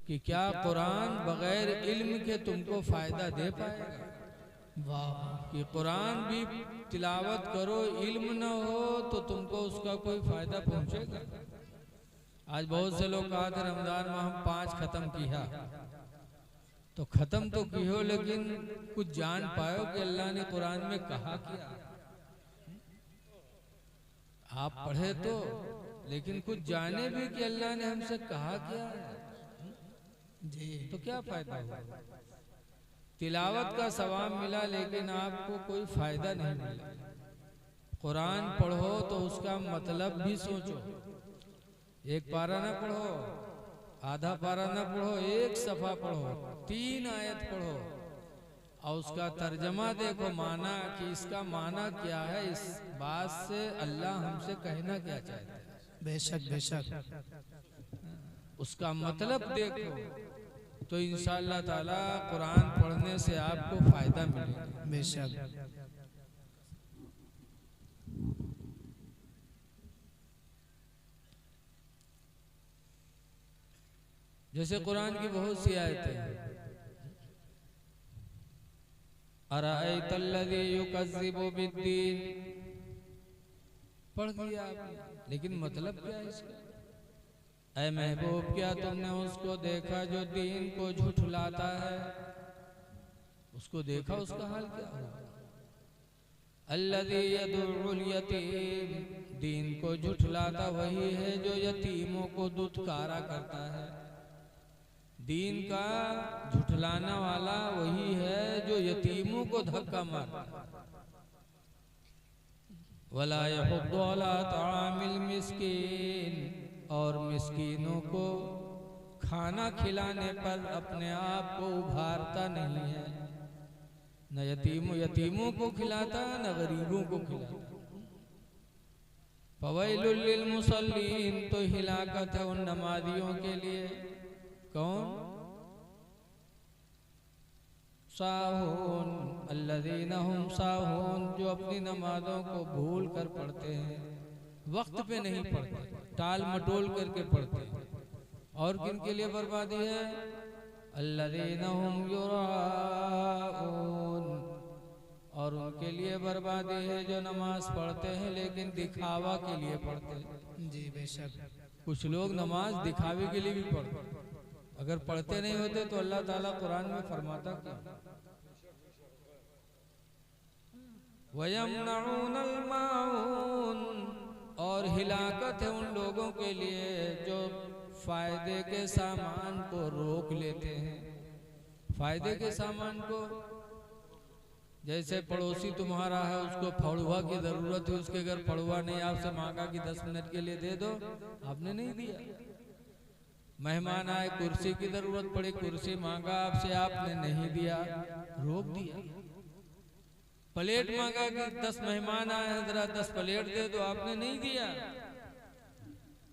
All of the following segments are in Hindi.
कि क्या कुरान बगैर इल्म के तुमको फायदा दे पाएगा? वाह, कि कुरान भी तिलावत करो, इल्म न हो तो तुमको उसका कोई फायदा पहुंचेगा? आज बहुत से लोग कहा थे रमजान में हम 5 खत्म किया, तो खत्म तो की हो लेकिन कुछ जान पायो कि अल्लाह ने कुरान में कहा क्या? आप पढ़े तो, लेकिन कुछ जाने भी कि अल्लाह ने हमसे कहा क्या है जी, तो क्या फायदा हुआ? तिलावत का सवाब मिला लेकिन आपको कोई फायदा नहीं मिला। कुरान पढ़ो तो उसका मतलब भी सोचो। एक पारा ना पढ़ो, आधा पारा ना पढ़ो, एक सफा पढ़ो, 3 आयत पढ़ो और उसका तर्जमा देखो, माना कि इसका माना क्या है, इस बात से अल्लाह हमसे कहना क्या चाहता है। बेशक बेशक उसका मतलब देखो तो इंशाअल्लाह ताला कुरान पढ़ने से आपको फायदा मिलेगा। बेशक जैसे कुरान की बहुत सी आयतें हैं, अराअयतल्लज़ी युकज़्ज़िबु बिद्दीन पढ़ दिया आपने, लेकिन मतलब क्या है इसका? ऐ महबूब, क्या तुमने उसको देखा जो दीन को झुठलाता है? उसको देखा, उसका हाल क्या हुआ? अल्लज़ी यदुउल यतीम, दीन को झुठलाता वही है जो यतीमों को दुत्कारा करता है। दीन का झुठलाना वाला वही है जो यतीमों को धक्का मारता है। वला यहुद्दु अला तआमिल मिस्कीन, और मिस्कीनों को खाना खिलाने पर अपने आप को उभारता नहीं है। न यतीमों को खिलाता, न गरीबों को खिलाता। फवैलुल लिल मुसल्लीन, तो हिलाकत है उन नमाजियों के लिए। कौन? साहून, अल्लज़ीना हुम साहून, जो अपनी नमाजों को भूल कर पढ़ते हैं, वक्त पे नहीं पढ़ते, टाल मटोल करके पढ़ते हैं। और किन के लिए बर्बादी है? अल्लज़ीना हुम युराऊन, और उनके लिए बर्बादी है जो नमाज पढ़ते हैं लेकिन दिखावा के लिए पढ़ते हैं। जी बेशक कुछ लोग नमाज दिखावे के लिए भी पढ़ते हैं। अगर पढ़ते नहीं होते तो अल्लाह ताला कुरान में फरमाता क्या? वयमनऊनल माऊन, और हिलाकत है उन लोगों के लिए जो फायदे के सामान को रोक लेते हैं। फायदे के सामान को, जैसे पड़ोसी तुम्हारा है, उसको फड़ुआ की जरूरत है, उसके घर फड़ुआ नहीं, आपसे मांगा कि 10 मिनट के लिए दे दो, आपने नहीं दिया। मेहमान आए, कुर्सी की जरूरत पड़ी, कुर्सी मांगा आपसे, आपने नहीं दिया, रोक दिया। प्लेट मांगा कि 10 मेहमान आए हैं, जरा 10 प्लेट दे दो, आपने नहीं दिया।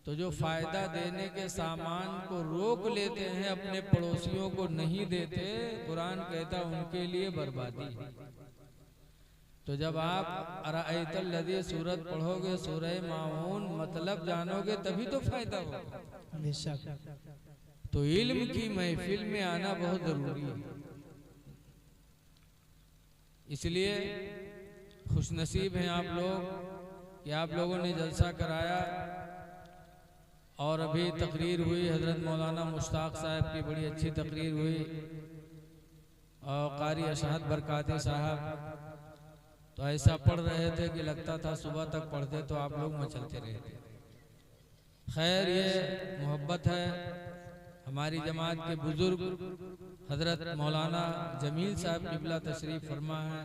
तो जो फायदा देने के सामान को रोक लेते हैं, अपने पड़ोसियों को नहीं देते, कुरान कहता उनके लिए बर्बादी है। तो जब आप अराअयतल्लज़ी सूरत पढ़ोगे, सूरह माऊन मतलब जानोगे, तभी तो फायदा होगा। बेशक तो इल्म की महफिल में आना बहुत जरूरी है। इसलिए खुशनसीब हैं आप लोग कि आप लोगों ने जलसा कराया और अभी तकरीर हुई। हजरत मौलाना मुश्ताक साहब की बड़ी अच्छी तकरीर हुई और कारी अशहद बरकाती साहब तो ऐसा पढ़ रहे थे कि लगता था सुबह तक पढ़ते तो आप लोग मचलते रहे थे। खैर, ये मोहब्बत है। हमारी जमात के बुजुर्ग हजरत मौलाना जमील साहब क़िबला तशरीफ फरमा है,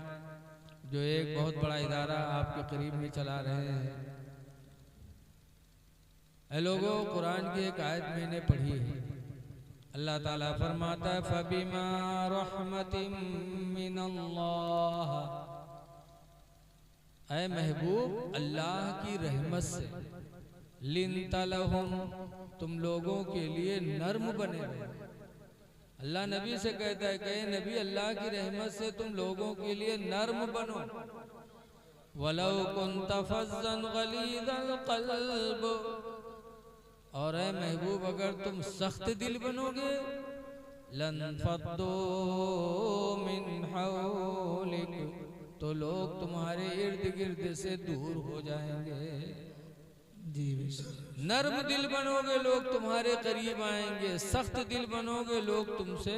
जो एक बहुत बड़ा इदारा आपके करीब में चला रहे हैं। ऐ लोगों, कुरान की एक आयत मैंने पढ़ी है। अल्लाह ताला फरमाता है, फबिमा रहमतिम मिनल्लाह, ऐ महबूब अल्लाह की रहमत से, लिन्ता लहुम, तुम लोगों के लिए नर्म बने रहे। अल्लाह नबी से कहता है कि नबी, अल्लाह की रहमत से तुम लोगों के लिए नर्म बनो। वलौ कुन्त फज़्ज़न गलीज़ल क़ल्ब, और ऐ महबूब अगर तुम सख्त दिल बनोगे लन फद्दू मिन हौलिक, तो लोग तुम्हारे इर्द गिर्द से दूर हो जाएंगे। जी नर्म दिल बनोगे लोग तुम्हारे करीब आएंगे, सख्त दिल बनोगे लोग तुमसे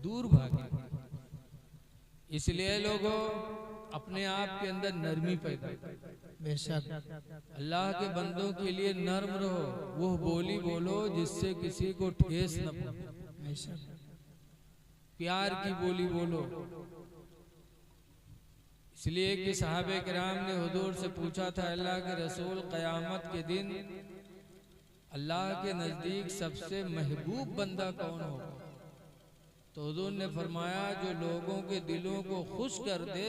दूर भागेंगे। इसलिए लोगों अपने आप के अंदर नरमी पैदा करो। बेशक अल्लाह के बंदों के लिए नर्म रहो, वो बोली बोलो जिससे किसी को ठेस न पहुंचे। बेशक प्यार की बोली बोलो। इसलिए कि साहबे किराम ने हुजूर से पूछा था, अल्लाह के रसूल क़यामत के दिन अल्लाह के नज़दीक सबसे महबूब बंदा कौन होगा? तो हुजूर ने फरमाया, जो लोगों के दिलों को खुश कर दे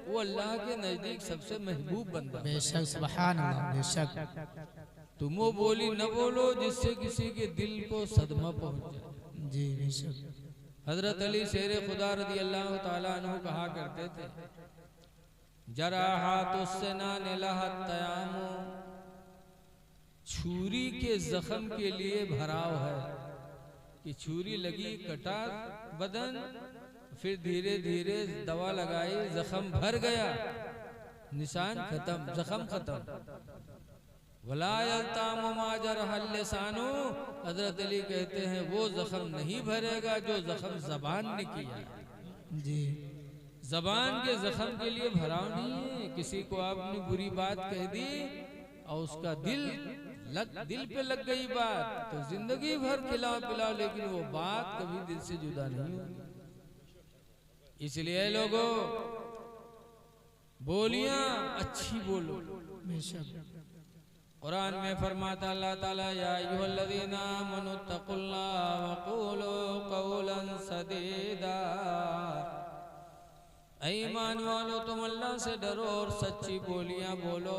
वो अल्लाह के नज़दीक सबसे महबूब बंदा। बेशक सुभान अल्लाह। बेशक तुम वो बोली न बोलो जिससे किसी के दिल को सदमा पहुंच जाए। जी बेशक हजरत अली शेर खुदा रज़ी अल्लाह ताला अन्हु कहा करते थे, जराहातुस्सना निलहत तयामु, छुरी के जख्म के लिए भराव है कि छुरी लगी, कटा बदन, फिर धीरे धीरे दवा लगाई, जख्म भर गया, निशान खत्म, जख्म खत्म। वला यल्तामु मा जरहल लिसानु, हजरत अली कहते हैं वो जख्म नहीं भरेगा जो जख्म जबान ने किया। जी जबान के जख्म के लिए भराव नहीं है। किसी को आपने बुरी बात कह दी और उसका दिल पे लग गई बात, तो जिंदगी भर खिलाओ पिलाओ लेकिन वो बात कभी दिल से जुदा नहीं होगी। इसलिए लोगों बोलियां अच्छी बोलो। बेशक कुरान में फरमाता अल्लाह ताला, या अय्युहल्लज़ीना आमनू तक़ुल्लाह वक़ूलू क़ौलन सदीदा, ऐ ईमान वालो तुम अल्लाह से डरो और सच्ची बोलियां बोलो,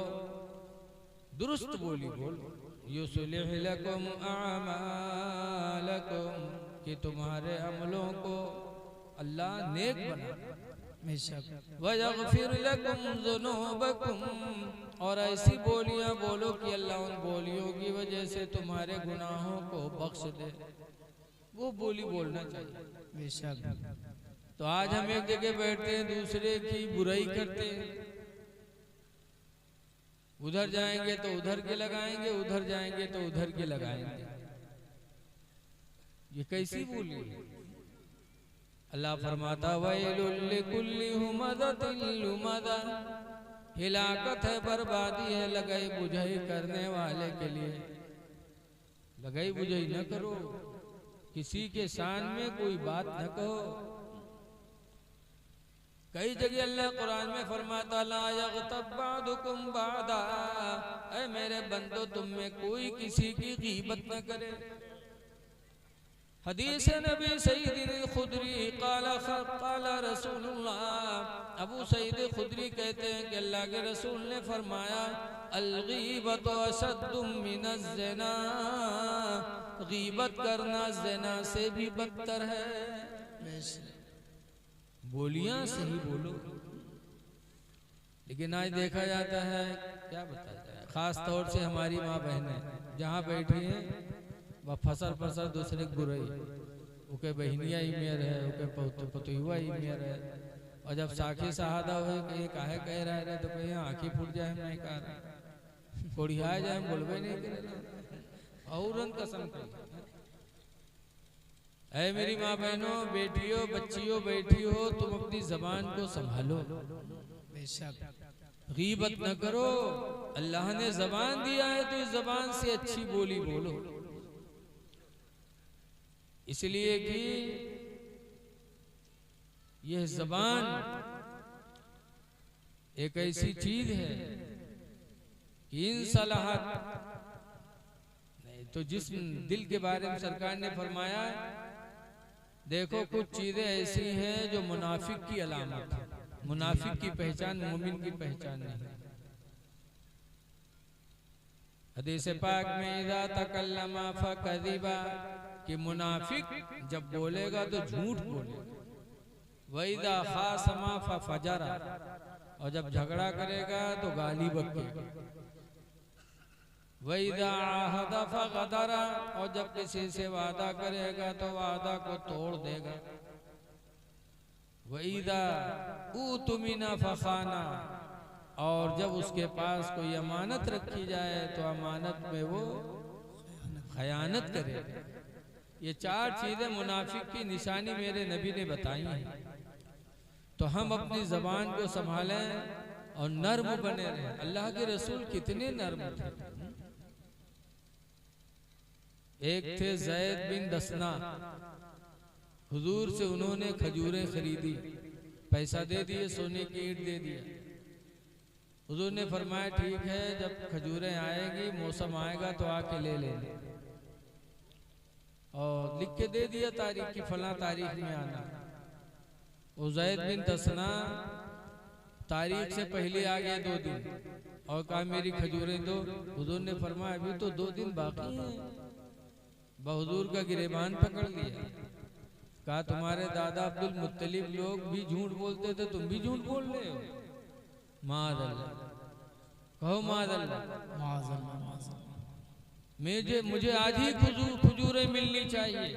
दुरुस्त बोली बोलो। युस्लिह लकुम अअमालकुम, कि तुम्हारे अमलों को अल्लाह नेक बना। बेशक वयग़फिर लकुम ज़ुनूबकुम, और ऐसी बोलियां बोलो कि अल्लाह उन बोलियों की वजह से तुम्हारे गुनाहों को बख्श दे। वो बोली बोलना चाहिए। बेशक तो आज हम एक जगह बैठते हैं, दूसरे की बुराई करते हैं, उधर जाएंगे तो उधर के लगाएंगे, उधर जाएंगे तो उधर के लगाएंगे। ये कैसी बोली है? अल्लाह फरमाता, वैलुल लिकुल्ली हुमज़तिन लुमज़ा, हिलाकत है, बर्बादी है लगाई बुझाई करने वाले के लिए। लगाई बुझाई न करो, किसी के शान में कोई बात न कहो। कई जगह अल्लाह कुरान में फरमाता, ला यग़्तब बादुकुम बादा, ऐ मेरे बंदो तुम में कोई किसी की गीबत न करे। हदीस नबी सईद खुदरी काला रसूलुल्लाह, अबू सईद खुदरी कहते हैं कि अल्लाह के रसूल ने फरमाया, अल-गीबतु अशद्दु मिनज़ ज़िना, गीबत करना ज़िना से भी बदतर है। बोलियां सही बोलो। लेकिन आज देखा जाता है, क्या बताया जाए, खास तौर से हमारी माँ बहनें जहाँ बैठी हैं वह फसर फसर दूसरे की बुराई, उके बहनिया ही मेर है, उके पतुआ ही मेर है। और जब साखी शहादा हुए कहीं काहे कह रहा है तो कहीं आँखी फूट जाए, हम नहीं कह रहे, कोड़िया जाए, हम बोलबे नहीं करे और कसम कही। ऐ मेरी माँ बहनों, बेटियों, बच्चियों बैठी हो, तुम अपनी जबान को संभालो। बेशक गीबत न करो। अल्लाह ने जबान दिया है तो इस जबान से अच्छी बोली बोलो। इसलिए कि यह जबान एक ऐसी चीज है कि इन सलाहत नहीं तो जिस्म दिल के बारे में सरकार ने फरमाया, देखो कुछ चीजें ऐसी हैं जो मुनाफिक की अलामत है, मुनाफिक की पहचान मोमिन की पहचान नहीं। हदीस पाक में इज़ा तकल्लमा फकज़िबा, कि मुनाफिक जब बोलेगा तो झूठ बोलेगा। वइज़ा खासमा फजरा, और जब झगड़ा करेगा तो गाली बकेगा। वइदा आहदा फगदरा, और जब किसी से वादा करेगा तो वादा को तोड़ देगा। वइदा उतमिना फखाना, और जब उसके पास कोई अमानत रखी जाए तो अमानत में वो खयानत करेगा। ये चार चीजें मुनाफिक की निशानी मेरे नबी ने बताई हैं। तो हम अपनी जबान को संभालें और नर्म बने रहें। अल्लाह के रसूल कितने नर्म थे। एक थे ज़ैद बिन दसना, हुजूर से उन्होंने खजूरें खरीदी, पैसा दे दिए, सोने की ईंट दे दिया। हुजूर ने फरमाया ठीक है, जब खजूरें आएगी, मौसम आएगा तो आके ले लेना। और लिख के दे दिया तारीख की, फला तारीख में आना। ज़ैद बिन दसना तारीख से पहले आ गए 2 दिन और कहा मेरी खजूरें दो। हुजूर ने फरमाया अभी तो 2 दिन बाकी हैं। बहजूर का गिरेबान पकड़ लिया, कहा तुम्हारे दादा अब्दुल मुत्तलिब लोग भी झूठ बोलते थे, तुम भी झूठ बोल रहे हो। माज़अल्लाह, कहो माज़अल्लाह। मुझे आज ही खजूरें मिलनी चाहिए।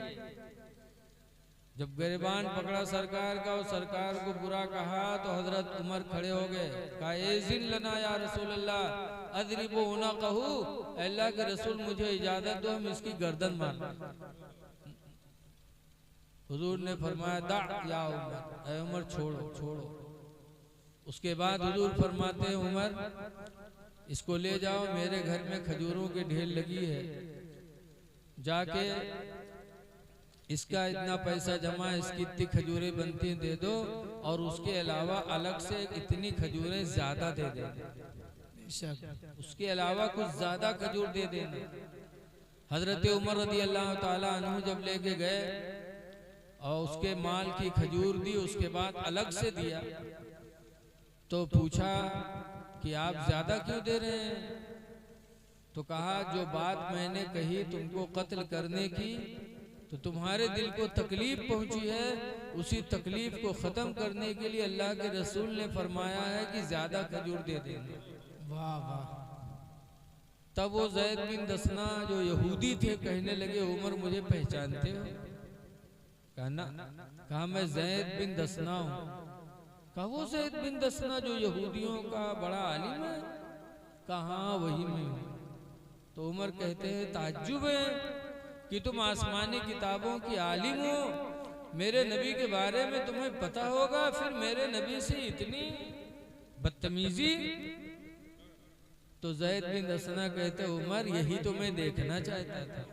जब गिरबान पकड़ा सरकार का और सरकार को बुरा कहा तो हजरत उमर खड़े हो गए, कहा एज़िन लना या रसूल अल्लाह, अदरिबो ना कहू, अल्लाह के रसूल मुझे इजाजत दो, हम इसकी गर्दन मार। हुजूर ने फरमाया दा या उमर, ऐ उमर छोड़ो छोड़ो। उसके बाद हुजूर फरमाते हैं उमर इसको ले जाओ, मेरे घर में खजूरों की ढेर लगी है, जाके इसका इतना पैसा जमा, इसकी इतनी खजूरें बनती हैं दे दो, और उसके अलावा अलग से इतनी खजूरें ज्यादा दे देना, उसके अलावा कुछ ज्यादा खजूर दे देना। हजरत उमर रदी अल्लाह ताला अन्हु जब लेके गए और उसके माल की खजूर दी, उसके बाद अलग से दिया, तो पूछा कि आप ज्यादा क्यों दे रहे हैं? तो कहा जो बात मैंने कही तुमको कत्ल करने की, तो तुम्हारे दिल को तकलीफ पहुंची है, उसी तकलीफ को खत्म करने के लिए अल्लाह के रसूल ने फरमाया है कि ज्यादा खजूर दे देंगे। वाह वाह। तब वो ज़ैद बिन दसना जो यहूदी थे कहने लगे उमर मुझे पहचानते हो? कहा मैं ज़ैद बिन दसना हूँ। कहा वो ज़ैद बिन दसना जो यहूदियों का बड़ा आलिम है? कहा वही मैं हूँ। तो उमर कहते हैं ताज्जुब है कि तुम आसमानी किताबों की आलिम हो, मेरे नबी के बारे में तुम्हें पता होगा, फिर मेरे नबी से इतनी बदतमीजी। तो ज़ैद बिन दसना कहते उमर यही तो मैं देखना चाहता था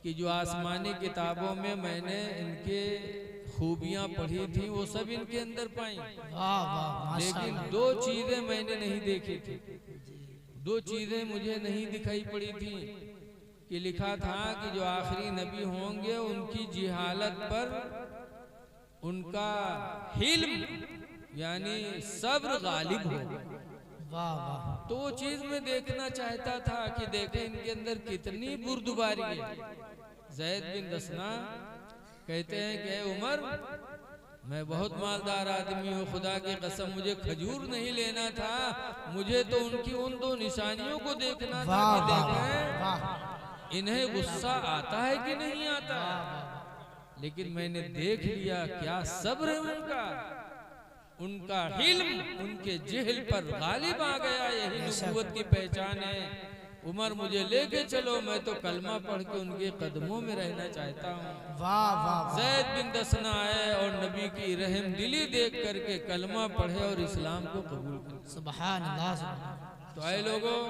कि जो आसमानी किताबों में मैंने इनके खूबियां पढ़ी थी वो सब इनके अंदर पाई, लेकिन 2 चीजें मैंने नहीं देखी थी, 2 चीजें मुझे नहीं दिखाई पड़ी थी कि लिखा था कि जो आखिरी नबी होंगे उनकी जिहालत पर उनका हिल्म यानी सब्र गालिब होगा। वाह वाह। तो वो चीज मैं देखना चाहता था कि देखे इनके अंदर कितनी बुर्दबारी है। ज़ैद बिन दसना कहते हैं कि उमर मैं बहुत मालदार आदमी हूँ, खुदा की कसम मुझे खजूर नहीं लेना था, मुझे तो उनकी उन 2 निशानियों को देखना था कि देखें इन्हें गुस्सा आता है कि नहीं आता। लेकिन मैंने देख लिया क्या सब्र है उनका, उनका हिल्म उनके जेहल पर गालिब आ गया, यही नबूवत की पहचान है। उमर मुझे लेके चलो, मैं तो कलमा पढ़ के उनके कदमों में रहना चाहता हूँ। वाह वाह। ज़ैद बिन दसना आए और नबी की रहम दिली देख करके कलमा पढ़े और इस्लाम को कबूल करे। सुभान अल्लाह। तो आए लोगों,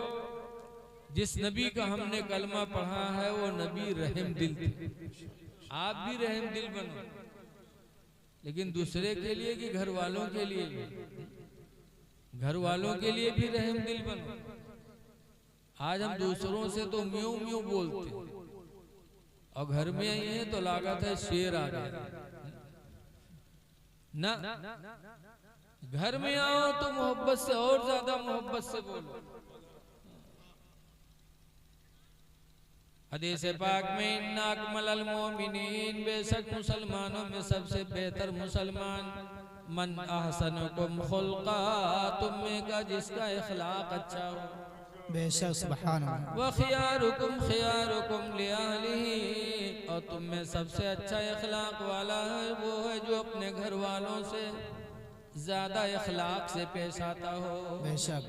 जिस नबी का हमने कलमा पढ़ा है वो नबी रहम दिल थे। आप भी रहम दिल बनो, लेकिन दूसरे के लिए कि घर वालों के लिए भी, घर वालों के लिए भी रहम दिल बनो। आज हम दूसरों से तो म्यूं म्यूं बोलते और घर में आई है तो लागत है शेर आ गया ना। घर में आओ तो मोहब्बत से और ज्यादा मोहब्बत से बोलो। हदीस पाक में इन्ना अकमल मोमिनीन, बेशक मुसलमानों में सबसे बेहतर मुसलमान मन अहसनुकुम खुल्का, तुम में का जिसका इखलाक अच्छा हो। बेशक सुभान अल्लाह। व खियारुकुम लिअहलिही, और तुम में सबसे अच्छा इखलाक वाला है वो है जो अपने घर वालों से ज्यादा इखलाक से पेश आता हो। बेशक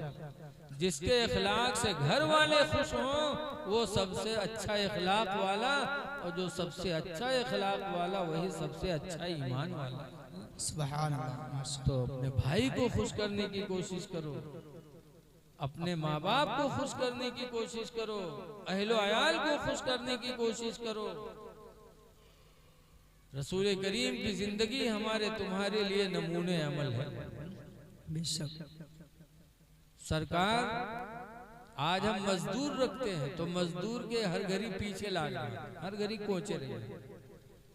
जिसके इखलाक से घर वाले खुश हों वो सबसे अच्छा इखलाक वाला, और जो सबसे अच्छा इखलाक वाला वही सबसे अच्छा ईमान वाला। सुभान अल्लाह माशाअल्लाह। तो अपने भाई को खुश करने की कोशिश करो, अपने माँ बाप को खुश करने की कोशिश करो, अहलो अयाल को खुश करने की कोशिश करो। रसूल करीम की जिंदगी हमारे तुम्हारे लिए नमूने अमल है। बेशक सरकार आज हम मजदूर रखते हैं तो मजदूर के हर घड़ी पीछे लाग रहे हैं, हर घड़ी कोचे रहे हैं।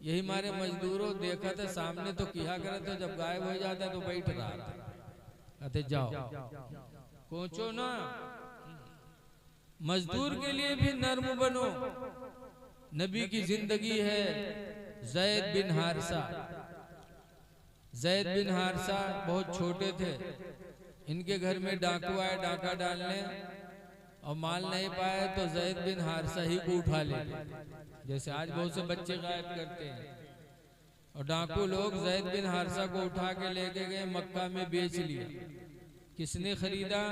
यही हमारे मजदूरों देखा था सामने तो किया करे तो जब गायब हो जाता तो बैठ रहा था, कहते जाओ कोचो ना। मजदूर के लिए भी नर्म बनो। नबी की जिंदगी है ज़ैद बिन हारिसा। ज़ैद बिन हारिसा बहुत छोटे थे, इनके घर में डाकू आए डाका डालने और माल नहीं पाए तो ज़ैद बिन हारिसा ही को उठा ले, जैसे आज बहुत से बच्चे गायब करते हैं। और डाकू लोग ज़ैद बिन हारिसा को उठा के लेके गए, मक्का में बेच लिया। किसने खरीदा?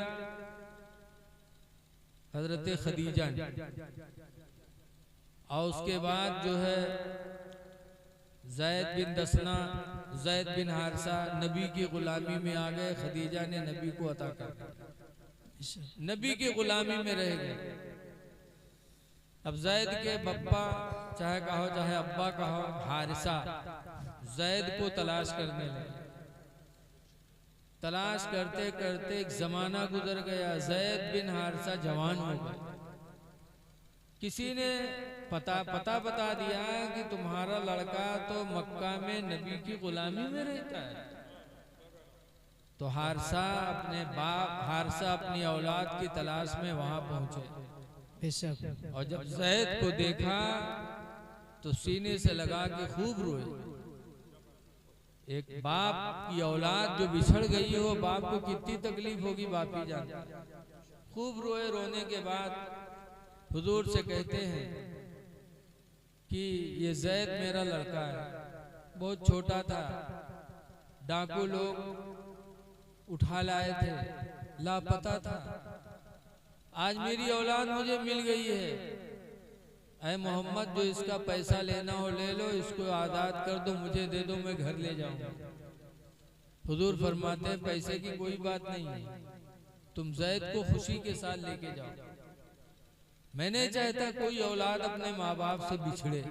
हजरत खदीजा ने। और उसके बाद जो है ज़ैद बिन दसना, ज़ैद बिन हारिसा नबी की गुलामी में आ गए। खदीजा ने नबी को अता कर दिया, नबी की गुलामी में रह गए। अब ज़ैद के बप्पा चाहे कहो चाहे अब्बा कहो, हारिसा ज़ैद को तलाश करने लगे। तलाश करते करते एक जमाना गुजर गया, ज़ैद बिन हारिसा जवान हो गए। किसी ने पता बता दिया कि तुम्हारा लड़का तो मक्का में नबी की गुलामी में रहता है। तो हारिसा अपनी औलाद की तलाश में वहां पहुंचे। बेशक और जब ज़ैद को देखा तो सीने से लगा के खूब रोए। एक बाप की औलाद जो बिछड़ गई हो, बाप को कितनी तकलीफ होगी बाप ही जानता। खूब रोए। रोने के बाद हुजूर से कहते हैं कि ये ज़ैद मेरा लड़का है, बहुत छोटा था, डाकू लोग उठा लाए थे, लापता था। आज मेरी औलाद मुझे मिल गई है। ऐ मोहम्मद, जो इसका पैसा लेना हो ले लो, इसको आज़ाद कर दो, मुझे दे दो, मैं घर ले जाऊंगा। हुजूर फरमाते हैं पैसे की कोई बात नहीं है, तुम ज़ैद को खुशी के साथ लेके जाओ। मैं नहीं चाहता कोई औलाद अपने माँ बाप से बिछड़े,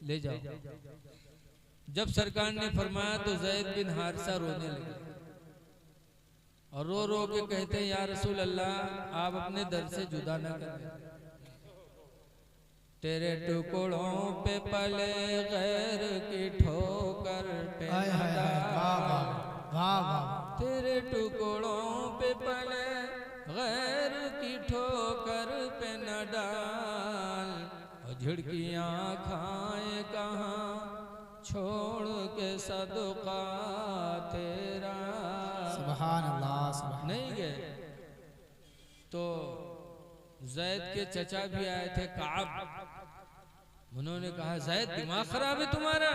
ले जाओ। जब सरकार ने फरमाया तो ज़ैद बिन हारिसा रोने लगे और रो रो के कहते हैं, या रसूल अल्लाह, आप अपने दर से जुदा न करें। तेरे टुकड़ों पे पले गैर की ठोकर पे न डाल, तेरे टुकड़ों पे पले गैर की ठोकर पे न डाल। और झिड़कियाँ खाए कहाँ छोड़ के सदका तेरा। सुभान अल्लाह। नहीं गए तो ज़ैद के चचा भी आए थे, काब। उन्होंने कहा, ज़ैद दिमाग खराब है तुम्हारा,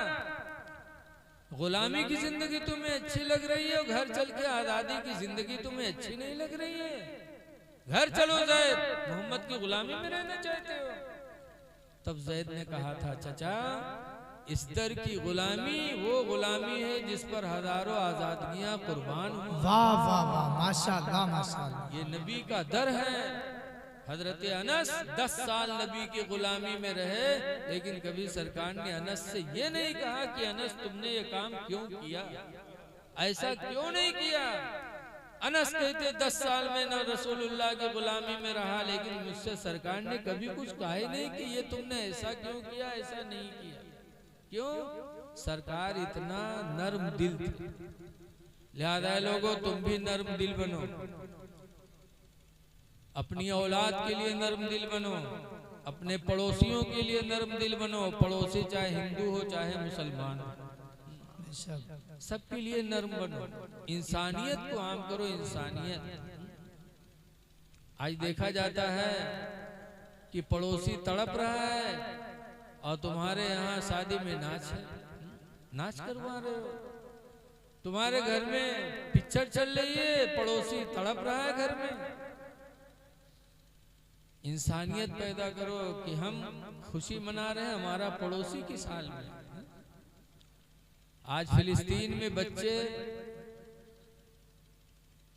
गुलामी की जिंदगी तुम्हें अच्छी लग रही है, और घर चल के आज़ादी की जिंदगी तुम्हें अच्छी नहीं लग रही है। घर चलो ज़ैद, मोहम्मद की गुलामी में रहना चाहते हो। तब ज़ैद ने कहा था, चचा, इस दर की गुलामी वो गुलामी है जिस पर हजारों आजादियां कुर्बान हुई। वाह वाह वाह, माशाअल्लाह माशाअल्लाह। ये नबी का दर है। हजरत अनस 10 साल नबी की गुलामी में रहे, लेकिन कभी सरकार ने अनस से ये नहीं कहा कि अनस तुमने ये काम क्यों किया, ऐसा क्यों नहीं किया। अनस कहते 10 साल में न रसूलुल्लाह की गुलामी में रहा, लेकिन मुझसे सरकार ने कभी कुछ कहा ही नहीं कि ये तुमने ऐसा क्यों किया, ऐसा नहीं किया। क्यों? सरकार इतना नर्म दिल थी। लिहाजा लोगों, तुम भी नर्म दिल बनो, अपनी औलाद के लिए नर्म दिल बनो, अपने पड़ोसियों के लिए नर्म दिल बनो। पड़ोसी चाहे हिंदू हो चाहे मुसलमान हो, सबके लिए नर्म बनो। इंसानियत को आम करो, इंसानियत। आज देखा जाता है कि पड़ोसी तड़प रहा है और तुम्हारे यहाँ शादी में नाच है, नाच करवा रहे हो। तुम्हारे घर में पिक्चर चल रही है, पड़ोसी तड़प रहा है घर में। इंसानियत पैदा करो कि हम खुशी मना रहे हैं, हमारा पड़ोसी किस हाल में। आज फिलिस्तीन में बच्चे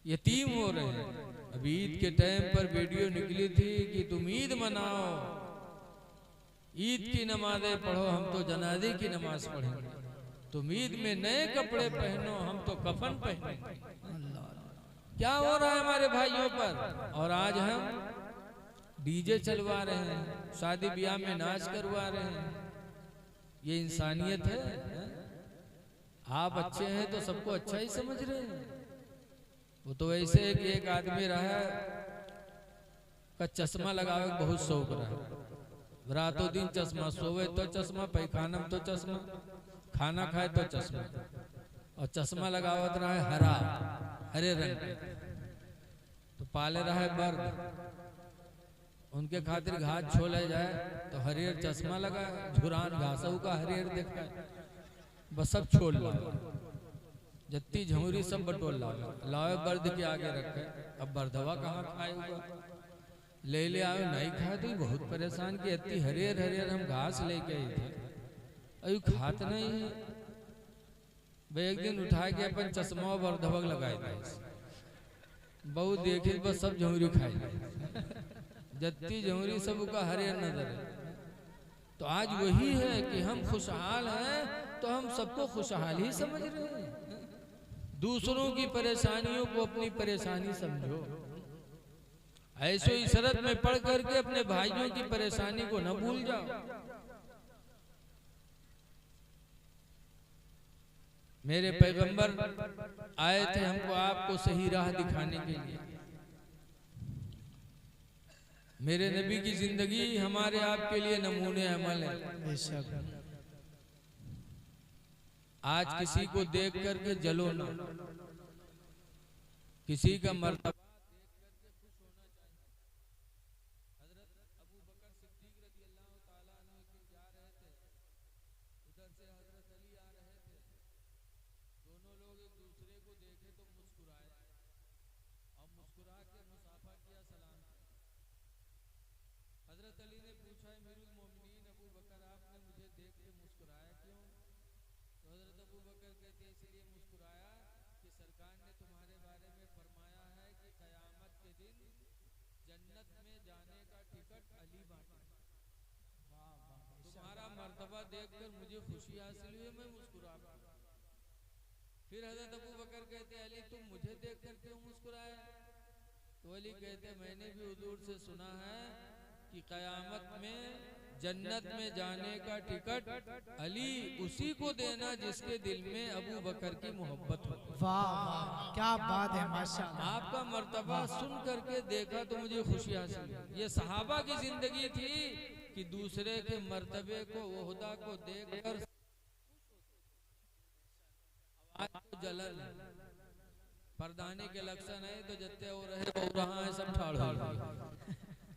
यतीम हो रहे हैं। अभी ईद के टाइम पर वीडियो निकली थी कि तुम ईद मनाओ, ईद की नमाजें पढ़ो, हम तो जनाजे की नमाज पढ़ेंगे। तुम ईद में नए कपड़े पहनो, हम तो कफन पहनेंगे। क्या हो रहा है हमारे भाइयों पर। और आज हम डीजे चलवा रहे हैं, शादी ब्याह में नाच करवा रहे हैं। ये इंसानियत है? आप अच्छे हैं तो सबको अच्छा ही समझ रहे हैं। वो तो ऐसे है कि एक आदमी रहा का चश्मा लगावे बहुत शौक रहा, रातों दिन चश्मा, सोवे तो चश्मा, पैखाना तो चश्मा, खाना खाए तो चश्मा, और चश्मा लगावत रहा है हरा, हरे रंग का। तो पाले रहा है बर्द, उनके खातिर घास छोले जाए तो हरियर चश्मा लगा, झुरान घासों का हरियर देखा है, बस सब छोड़ ला, जत्ती झमुरी सब बटोल लावे बर्द के आगे रखे। अब बर्दवा कहाँ खाए हुआ, ले आए नहीं खाए तो बहुत परेशान कि इतनी हरियर हरियर हम घास लेके आए थे, अभी खात नहीं है। भाई एक दिन उठा के अपन चश्मा और बर्दवा लगाए थे, बहुत देखे बस सब झमुरी खाए, जत्ती झमुरी सब का हरियर नजर है। तो आज वही है कि हम खुशहाल हैं तो हम सबको खुशहाल ही समझ रहे हैं। दूसरों की परेशानियों को अपनी परेशानी समझो। ऐसो इसरत में पढ़ करके अपने भाइयों की परेशानी को न भूल जाओ। मेरे पैगंबर आए थे हमको आपको सही राह दिखाने के लिए। मेरे नबी की जिंदगी हमारे आपके लिए नमूने अमल है। आज किसी को देख करके जलो ना, किसी का मर्तबा मर्तबा देखकर मुझे खुशी हासिल हुई, मैं मुस्कुरा पड़ा। फिर हजरत अबू बकर कहते अली तुम मुझे देखकर क्यों मुस्कुराए? तो अली कहते मैंने भी हुजूर से सुना है कि कयामत में जन्नत में जाने का टिकट अली उसी को देना जिसके दिल में अबू बकर की मोहब्बत हो। वाह क्या बात है, माशाअल्लाह। आपका मर्तबा सुन करके देखा तो मुझे खुशी हासिल हुई। ये सहाबा की जिंदगी थी कि दूसरे के मर्तबे को, ओहदा को देखकर जलन परदाने के लक्षण है तो जत्ते हो रहे वो रहा है सब ठाड़ हो।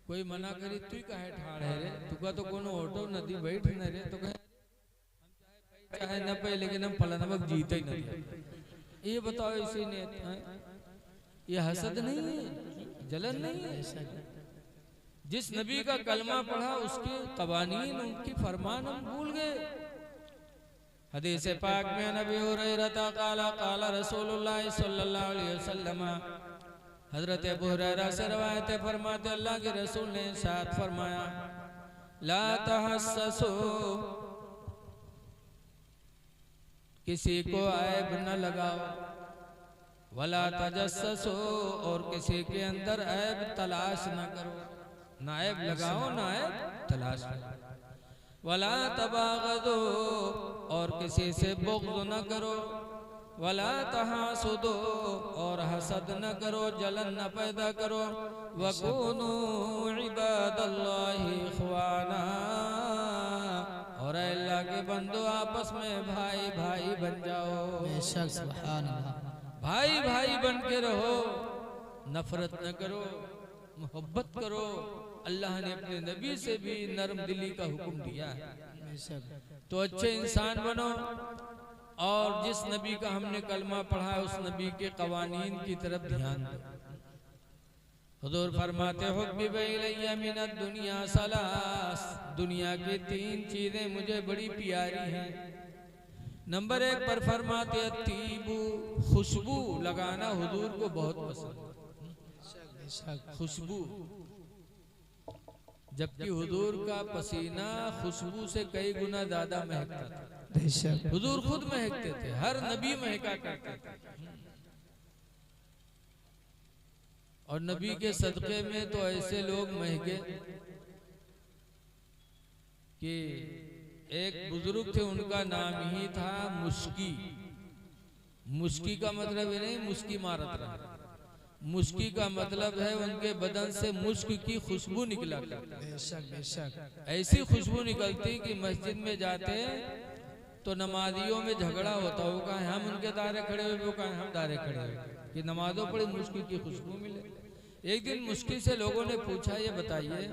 कोई मना करी तू कहे ठाड़ है रे, तुका तो कोनो ऑटो नदी बैठ न रे, तो कहे चाहे न पे लेकिन हम फलानमक जीते ही नहीं। ये बताओ इसी ने ये हसद नहीं है, जलन नहीं है। जिस नबी का कलमा पढ़ा उसके कवानीन, उनकी फरमान हम भूल गए। हदीस पाक में नबी हुरैरा काला काला रसूलुल्लाह सल्लल्लाहु अलैहि वसल्लम, हजरत अबू हुरैरा से रवायत है, फरमाते अल्लाह के रसूल ने साथ फरमाया ला तहस्ससु, किसी को ऐब न लगाओ, वला तजस्ससु, और किसी के अंदर ऐब तलाश न करो, ना ऐब लगाओ ना ऐब तलाश करो। वला तबागदो, और किसी से बुग़्ज़ न करो, वला तहासुदो, और हसद न करो, जलन न पैदा करो। वकूनू इबादल्लाहि इख्वाना, और अल्लाह के बंदो आपस में भाई भाई बन जाओ। बेशक सुभान अल्लाह। भाई भाई बन के रहो, नफरत न करो। मोहब्बत करो। अल्लाह ने अपने नबी से भी नरम दिली का हुक्म दिया है। तो अच्छे इंसान बनो और जिस नबी का हमने कलमा पढ़ा है उस नबी के कवानीन की तरफ ध्यान दो। हुजूर फरमाते हो मिनद दुनिया सलास, दुनिया की 3 चीजें मुझे बड़ी प्यारी हैं। नंबर 1 पर फरमाते तीबू, खुशबू लगाना हुजूर को बहुत पसंद। खुशबू, जबकि हुजूर का पसीना खुशबू से कई गुना ज्यादा महकता था। हुजूर खुद महकते थे, हर नबी महका करते थे। और नबी के सदक़े में तो ऐसे लोग महके कि एक बुजुर्ग थे, उनका नाम ही था मुश्की। मुश्की का मतलब ये नहीं मुश्की मारत रहा, मुश्की का मतलब है उनके बदन से मुश्क की खुशबू निकला करती। ऐसी खुशबू निकलती कि मस्जिद में जाते तो नमाजियों में झगड़ा होता, वो कहा हम उनके दायरे खड़े हुए, वो कहा हम दायरे खड़े हुए कि नमाजों पढ़ी मुश्की की खुशबू मिले। एक दिन मुश्किल से लोगों ने पूछा, ये बताइए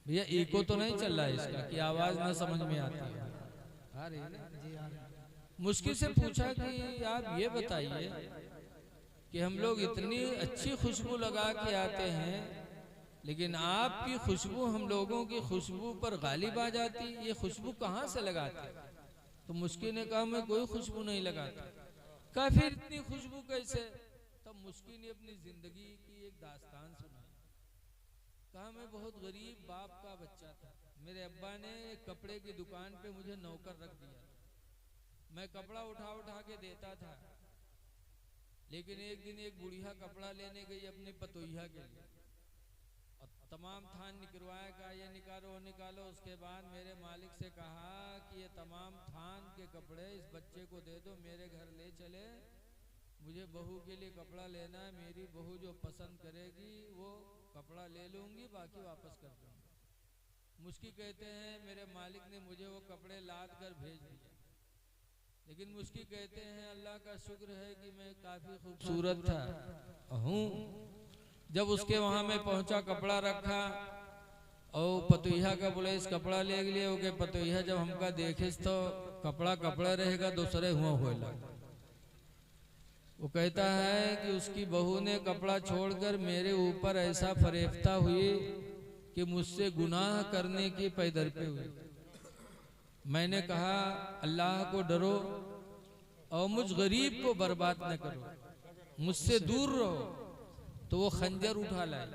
भैया इको तो नहीं चल रहा है इसका कि आवाज ना समझ में आती है? आ रही है। मुश्किल से पूछा कि आप ये बताइए कि हम लोग इतनी अच्छी खुशबू लगा के आते हैं, लेकिन आपकी खुशबू हम लोगों की खुशबू पर गालिब आ जाती, ये खुशबू कहाँ से लगाते? तो मुश्किल ने कहा मैं कोई खुशबू नहीं लगाता। कहा फिर इतनी खुशबू कैसे? तब मुश्किल ने अपनी जिंदगी की एक दास्तान सुनाई। कहा मैं बहुत गरीब बाप का बच्चा था, मेरे अब्बा ने एक कपड़े की दुकान पे मुझे नौकर रख दिया। मैं कपड़ा उठा उठा के देता था, लेकिन एक दिन एक बुढ़िया कपड़ा लेने गई अपनी पतोहिया के लिए और तमाम थान निकलवाया, का ये निकालो निकालो। उसके बाद मेरे मालिक से कहा कि ये तमाम थान के कपड़े इस बच्चे को दे दो, मेरे घर ले चले, मुझे बहू के लिए कपड़ा लेना है, मेरी बहू जो पसंद करेगी वो कपड़ा ले लूंगी, बाकी वापस कर दूंगी। मुश्किल कहते हैं मेरे मालिक ने मुझे वो कपड़े लाद कर भेज दिए, लेकिन मुश्किल कहते हैं अल्लाह का शुक्र है कि मैं काफी खूबसूरत था हूँ। जब उसके वहां मैं पहुंचा, कपड़ा रखा और पतोहिया का बोले इस कपड़ा ले लिए हो गए। पतोहिया जब हमका देखे तो कपड़ा कपड़ा रहेगा, दूसरे हुआ लगा। वो कहता है कि उसकी बहू ने कपड़ा छोड़कर मेरे ऊपर ऐसा फरेफ्ता हुई कि मुझसे गुनाह करने की पैदर पे हुई। मैंने कहा अल्लाह को डरो और मुझ गरीब को बर्बाद न करो, मुझसे दूर रहो। तो वो खंजर उठा लाए,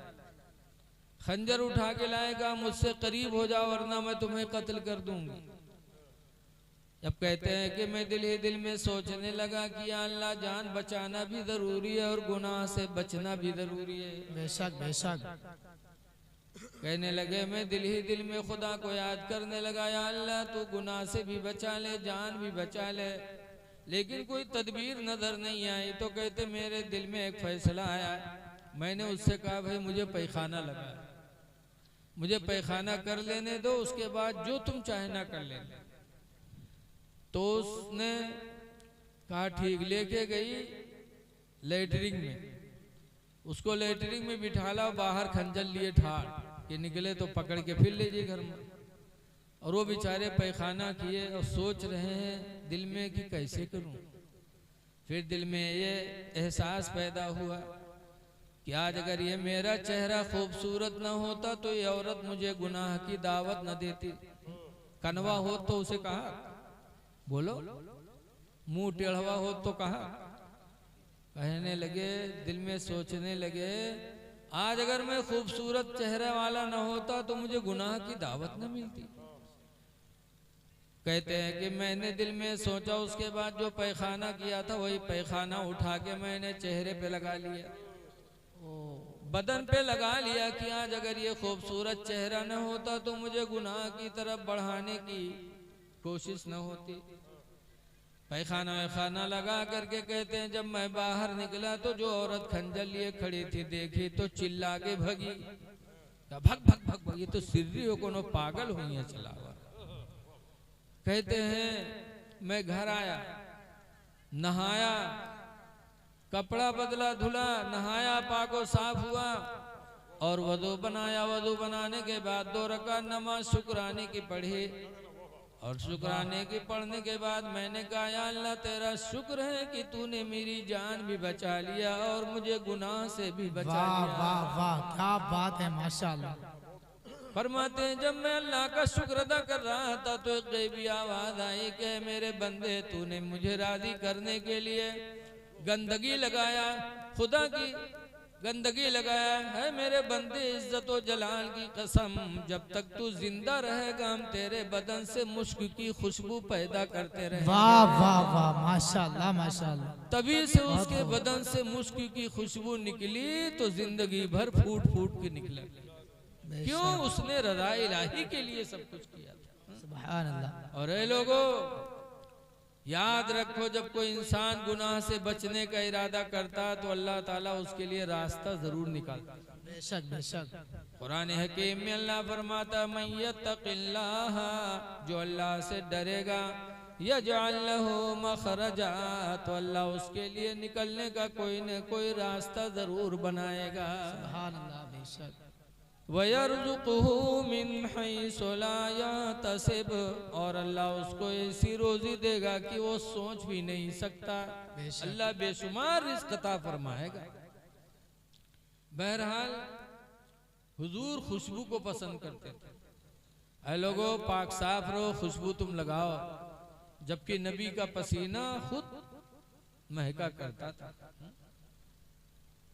खंजर उठा के लाएगा, मुझसे करीब हो जाओ वरना मैं तुम्हें कत्ल कर दूंगी। जब कहते हैं कि मैं दिल ही दिल में सोचने लगा कि या अल्लाह जान बचाना भी जरूरी है और गुनाह से बचना भी जरूरी है। बेशक बेशक। कहने लगे मैं दिल ही दिल में खुदा को याद करने लगा, या अल्लाह तू गुनाह से भी बचा ले, जान भी बचा ले, लेकिन कोई तदबीर नजर नहीं आई। तो कहते मेरे दिल में एक फैसला आया। मैंने उससे कहा भाई मुझे पैखाना लगा, मुझे पैखाना कर लेने दो, उसके बाद जो तुम चाहे ना कर लेना। तो उसने कहा ठीक, लेके गई लेटरिंग में, उसको लेटरिंग में बिठाला, बाहर खंजर लिए ठाड़ कि निकले तो पकड़ के फिर ले जाइए घर में। और वो बेचारे पैखाना किए और सोच रहे हैं दिल में कि कैसे करूं। फिर दिल में ये एहसास पैदा हुआ कि आज अगर ये मेरा चेहरा खूबसूरत न होता तो ये औरत मुझे गुनाह की दावत न देती। कनवा हो तो उसे कहा बोलो, मुंह टेढ़वा हो तो कहा। कहने लगे, दिल में सोचने लगे आज अगर मैं खूबसूरत चेहरे वाला न होता तो मुझे गुनाह की दावत न मिलती। कहते हैं कि मैंने दिल में सोचा, उसके बाद जो पैखाना किया था वही पैखाना उठा के मैंने चेहरे पे लगा लिया, बदन पे लगा लिया कि आज अगर ये खूबसूरत चेहरा न होता तो मुझे गुनाह की तरफ बढ़ाने की कोशिश न होती। पैखाना वैखाना लगा करके कहते हैं जब मैं बाहर निकला तो जो औरत खंजर लिए खड़ी थी देखी तो चिल्ला के भगी, भग भग भग भग, ये तो सिर्री हो कोनो पागल हुई है चला हुआ। कहते हैं मैं घर आया, नहाया कपड़ा बदला, धुला, नहाया, पाको साफ हुआ और वजू बनाया। वजू बनाने के बाद 2 रकात नमाज शुक्राने की पढ़ी और शुक्राने की पढ़ने के बाद मैंने कहा या अल्लाह तेरा शुक्र है कि तूने मेरी जान भी बचा लिया और मुझे गुनाह से भी बचा वाह लिया। वाह वाह, क्या बात है माशाल्लाह। फरमाते हैं जब मैं अल्लाह का शुक्र अदा कर रहा था तो एक गैबी आवाज आई कि मेरे बंदे तूने मुझे राजी करने के लिए गंदगी लगाया, खुदा की गंदगी लगाया है। मेरे बंदे इज्जत और जलाल की कसम, जब तक तू जिंदा रहेगा हम तेरे बदन से मुश्क की खुशबू पैदा करते रहेंगे। वाह वाह वाह, माशाल्लाह माशाल्लाह। तभी से उसके बदन से मुश्क की खुशबू निकली तो जिंदगी भर फूट फूट के निकला। क्यों? उसने रज़ा इलाही के लिए सब कुछ किया था। सुभान अल्लाह। और ए लोगों, याद रखो जब कोई इंसान गुनाह से बचने का इरादा करता तो अल्लाह ताला उसके लिए रास्ता जरूर निकालता। बेशक बेशक। कुरान हकीम में अल्लाह फरमाता मन यत्तक़िल्लाह, जो अल्लाह से डरेगा, यजअल लहू मखरजा, तो अल्लाह उसके लिए निकलने का कोई न कोई रास्ता जरूर बनाएगा। सुभान अल्लाह। बेशक। वयर्ज़ुक़हू मिन हैसु ला यहतसिब, और अल्लाह उसको ऐसी रोजी देगा कि वो सोच भी नहीं सकता। अल्लाह बेशुमार रिज़्क़ अता फरमाएगा। बहरहाल हुजूर खुशबू को पसंद करते थे। ऐ लोगों, पाक साफ रहो, खुशबू तुम लगाओ, जबकि नबी का पसीना खुद महका करता था।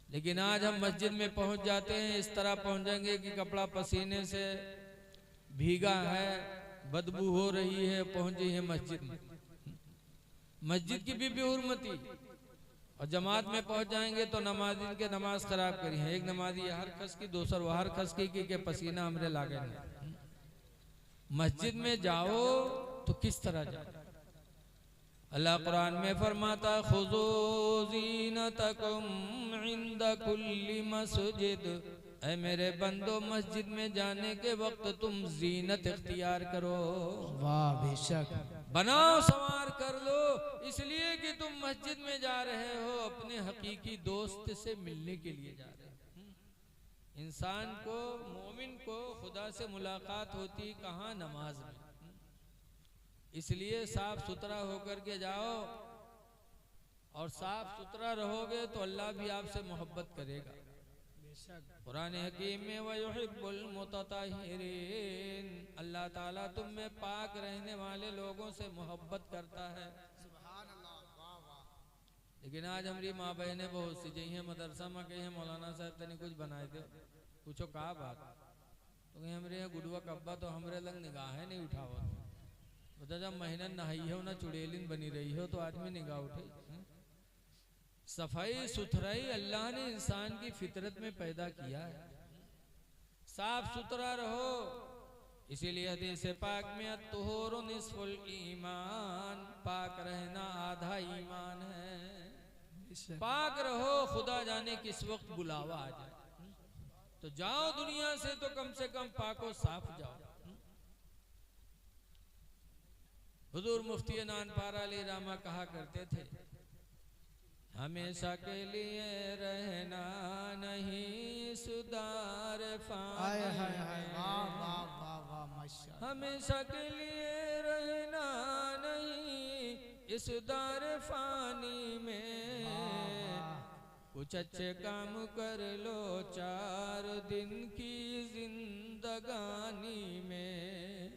लेकिन आज हम मस्जिद में पहुंच जाते हैं, इस तरह पहुंचेंगे कि कपड़ा पसीने से भीगा है, बदबू हो रही है, पहुंची है मस्जिद में। मस्जिद की भी हुर्मती। और जमात में पहुंच जाएंगे तो नमाजी के नमाज खराब करी है। एक नमाजी हर खस की, दूसर वो हर खस की के पसीना हमरे लागे नहीं। मस्जिद में जाओ तो किस तरह जाओ? अल्लाह कुरान में फरमाता खुज़ू ज़ीनतकुम इंद कुल्ली मस्जिद, ऐ मेरे बंदो मस्जिद में जाने के वक्त तुम जीनत इख्तियार करो। वाह बेशक। बनाओ, संवार कर लो, इसलिए कि तुम मस्जिद में जा रहे हो अपने हकीकी दोस्त से मिलने के लिए जा रहे हो। इंसान को, मोमिन को खुदा से मुलाकात होती कहाँ? नमाज में। इसलिए साफ सुथरा होकर के जाओ, और साफ सुथरा रहोगे तो अल्लाह भी आपसे मोहब्बत करेगा। कुरान हकीम में वयुहिब्बुल मुतताहिरीन, अल्लाह ताला तुम में पाक रहने वाले लोगों से मोहब्बत करता है। लेकिन आज हमारी माँ बहनें बहुत सी जही हैं मदरसा में कही मौलाना साहब तने कुछ बनाए दो, पूछो कहा बात तो कहीं हमरे यहाँ गुडुआ कब्बा तो हमरे लग निगाह नहीं उठाओ। बता जब महीना नहाई हो ना चुड़ैलिन बनी रही हो तो आदमी निगाह उठे। सफाई सुथराई अल्लाह ने इंसान की फितरत में पैदा किया है। साफ सुथरा रहो, इसीलिए हदीस पाक में अत्तुहूरु निस्फुल ईमान, पाक रहना आधा ईमान है। पाक रहो, खुदा जाने किस वक्त बुलावा आ जाए। तो जाओ दुनिया से तो कम से कम पाको साफ जाओ। हुजूर मुफ्ती नानपारा अली रामा कहा करते थे, हमेशा के लिए रहना नहीं सुधार फानी में, हमेशा के लिए रहना नहीं इस दार फानी में, कुछ अच्छे काम कर लो 4 दिन की जिंदगानी में,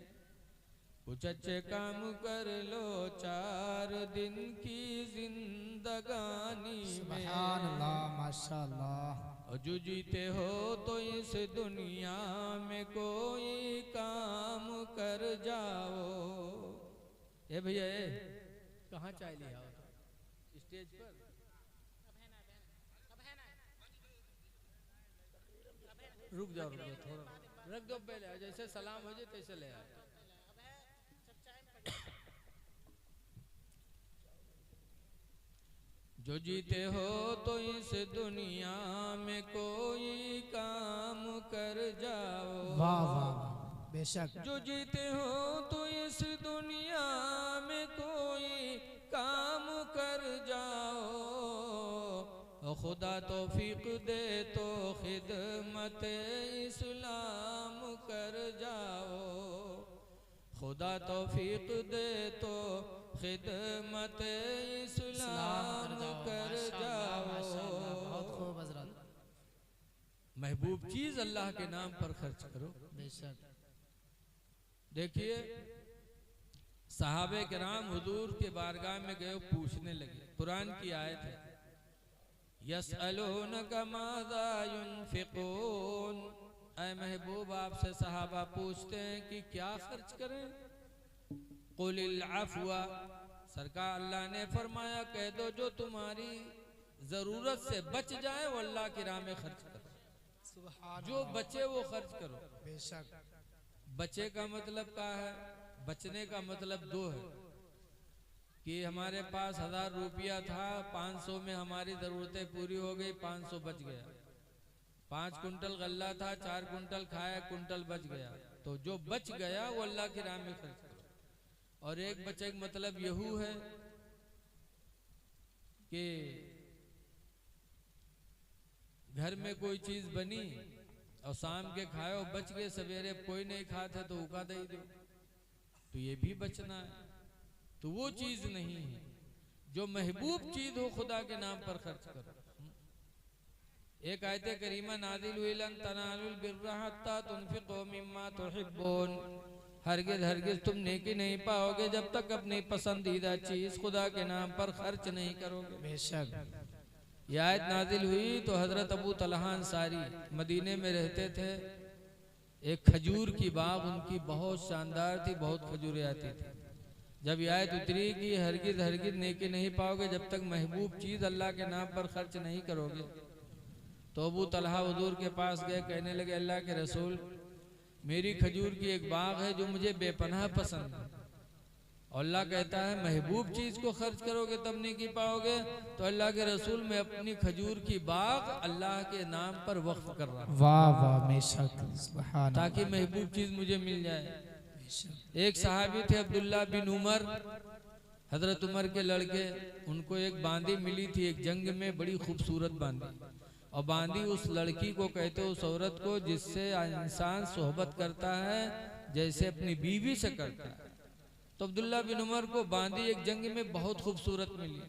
कुछ अच्छे काम कर लो 4 दिन की जिंदगानी में। सुभान अल्लाह, माशाअल्लाह। और जो जीते हो तो इस दुनिया में कोई काम कर जाओ। ए भैया कहाँ चाय ले आओ? स्टेज पर रुक जाओ थोड़ा रख दो पहले, जैसे सलाम हो जाए तैसे ले आओ। जो जीते हो तो इस दुनिया में कोई काम कर जाओ। वाह वाह बेशक। जो जीते हो तो इस दुनिया में कोई काम कर जाओ, खुदा तौफीक दे तो खिदमत इस्लाम कर जाओ, खुदा तौफीक दे तो खिदमत इस्लाम कर बहुत जाओ। खूब हजरत। महबूब चीज अल्लाह के नाम पर खर्च करो। बेशक। देखिए सहाबे किराम हुजूर के बारगाह में गए, पूछने लगे, कुरान की आयत है, यसअलूनका माज़ा युनफिकून, ऐ महबूब आपसे सहाबा पूछते हैं कि क्या खर्च करें। कुलिल अफ़वा, सरकार अल्लाह ने फरमाया कह दो जो तुम्हारी जरूरत से बच जाए वो अल्लाह की राह में खर्च करो, जो बचे वो खर्च करो। बेशक। बचे का मतलब क्या है? बचने का मतलब दो है कि हमारे पास 1000 रुपया था, 500 में हमारी ज़रूरतें पूरी हो गई, 500 बच गया। 5 कुंटल गल्ला था, 4 कुंटल खाया, 1 कुंटल बच गया, तो जो बच गया वो अल्लाह की राह में खर्च करो। और एक बचे का मतलब यहू है कि घर में कोई चीज बनी और शाम के खाओ बच गए, सवेरे कोई नहीं खाते तो उका दे दो, तो ये भी बचना है। तो वो चीज नहीं है, जो महबूब चीज हो खुदा के नाम पर खर्च करो। एक आयत करीमा नाज़िल हुई, लन तनालुल बिर्रा हत्ता तुनफिकू मिम्मा तुहिब्बून, हरगिज़ हरगिज़ तुम नेकी नहीं पाओगे जब तक अपनी पसंदीदा चीज खुदा के नाम पर खर्च नहीं करोगे। बेशक। यह आयत नाजिल हुई तो हजरत अबू तलहा अंसारी मदीने में रहते थे। एक खजूर की बाग उनकी बहुत शानदार थी, बहुत खजूरें आती थी। जब यह आयत उतरी कि हरगिज़ हरगिज़ नेकी नहीं पाओगे जब तक महबूब चीज़ अल्लाह के नाम पर खर्च नहीं करोगे, तो अबू तलहा हुजूर के पास गए, कहने लगे अल्लाह के रसूल, मेरी खजूर की एक बाग है जो मुझे बेपनाह पसंद है, और अल्लाह कहता है महबूब चीज को खर्च करोगे तब नहीं की पाओगे, तो अल्लाह के रसूल मैं अपनी खजूर की बाग अल्लाह के नाम पर वक्फ कर रहा हूं, वाह वाह बेशक, सुभान ताकि महबूब चीज मुझे मिल जाए। बेशक। एक सहाबी थे अब्दुल्ला बिन उमर, हजरत उमर के लड़के, उनको एक बांदी मिली थी एक जंग में, बड़ी खूबसूरत बांदी, और बांदी उस लड़की को कहते उस औरत को जिससे इंसान सोहबत करता है जैसे अपनी बीवी से करता है। तो अब्दुल्ला बिन उमर को बांदी एक जंग में बहुत खूबसूरत मिली,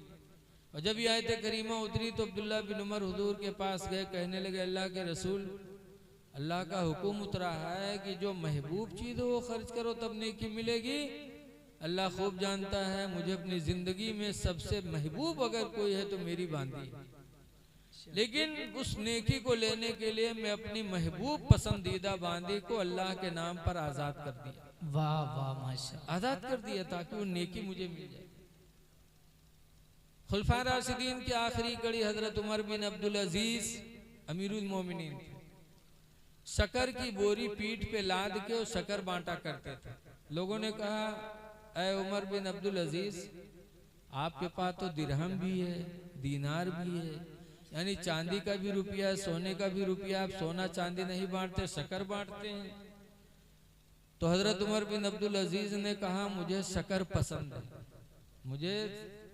और जब ये आयत करीमा उतरी तो अब्दुल्ला बिन उमर हुजूर के पास गए, कहने लगे अल्लाह के रसूल, अल्लाह का हुक्म उतरा है कि जो महबूब चीज हो वो खर्च करो तब नेकी मिलेगी। अल्लाह खूब जानता है मुझे अपनी जिंदगी में सबसे महबूब अगर कोई है तो मेरी बांदी है, लेकिन उस नेकी को लेने के लिए मैं अपनी महबूब पसंदीदा बांदी को अल्लाह के नाम पर आजाद कर दिया। वाह वाह माशाअल्लाह। आजाद कर दिया ताकि वो नेकी मुझे मिल जाए। खुलफा राशिदीन की आखिरी कड़ी हजरत उमर बिन अब्दुल अजीज अमीरुल मोमिनीन थे। शक्कर की बोरी पीठ पे लाद के वो शक्कर बांटा करते थे। लोगों ने कहा ऐ उमर बिन अब्दुल अजीज, आपके पास तो दिरहम भी है, दीनार भी है, यानी चांदी का भी रुपया है, सोने का भी रुपया, आप सोना चांदी नहीं बांटते, शक्कर बांटते हैं। तो हजरत उमर बिन अब्दुल अजीज ने कहा मुझे शक्कर पसंद है, मुझे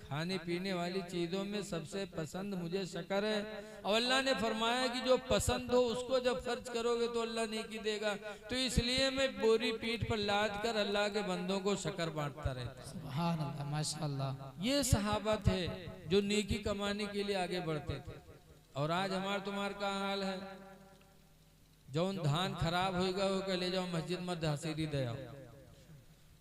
खाने पीने वाली चीजों में सबसे पसंद मुझे शक्कर है, और अल्लाह ने फरमाया कि जो पसंद हो उसको जब खर्च करोगे तो अल्लाह नेकी देगा, तो इसलिए मैं बोरी पीठ पर लाद कर अल्लाह के बंदों को शक्कर बांटता रहता। सुभान अल्लाह माशाअल्लाह। ये सहाबा थे जो नेकी कमाने के लिए आगे बढ़ते थे। और आज हमार तुम्हार का हाल है, जौन धान खराब होगा वो ले जाओ मस्जिद में दहसीरी दयाओ,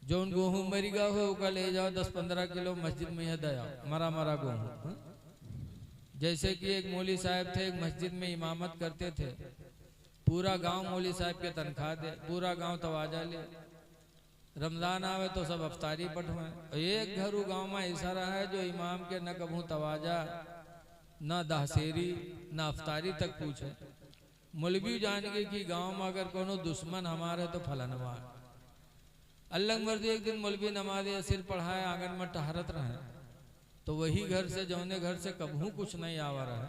जौन गेहूं मरीगा हो वो ले जाओ 10-15 किलो मस्जिद में यह दयाओ, मरा मरा गेहूं। जैसे कि एक मौली साहब थे, एक मस्जिद में इमामत करते थे, पूरा गांव मौली साहब के तनख्वाह दे, पूरा गांव तवाजा ले, रमजान आवे तो सब अफ्तारी पठवाए। एक घर गांव में ऐसा रहा है जो इमाम के न कभू तवाजा न दहसेरी न अफ्तारी तक पूछे। मौलवी जान गए कि गांव में अगर कोनो दुश्मन हमारे तो फलानवा। अल्लाह मर्जी एक दिन मौलवी नमाज सिर पढ़ाए, आंगन में टहरत रहे, तो वही घर से जौने घर से कभू कुछ नहीं आवा रहा,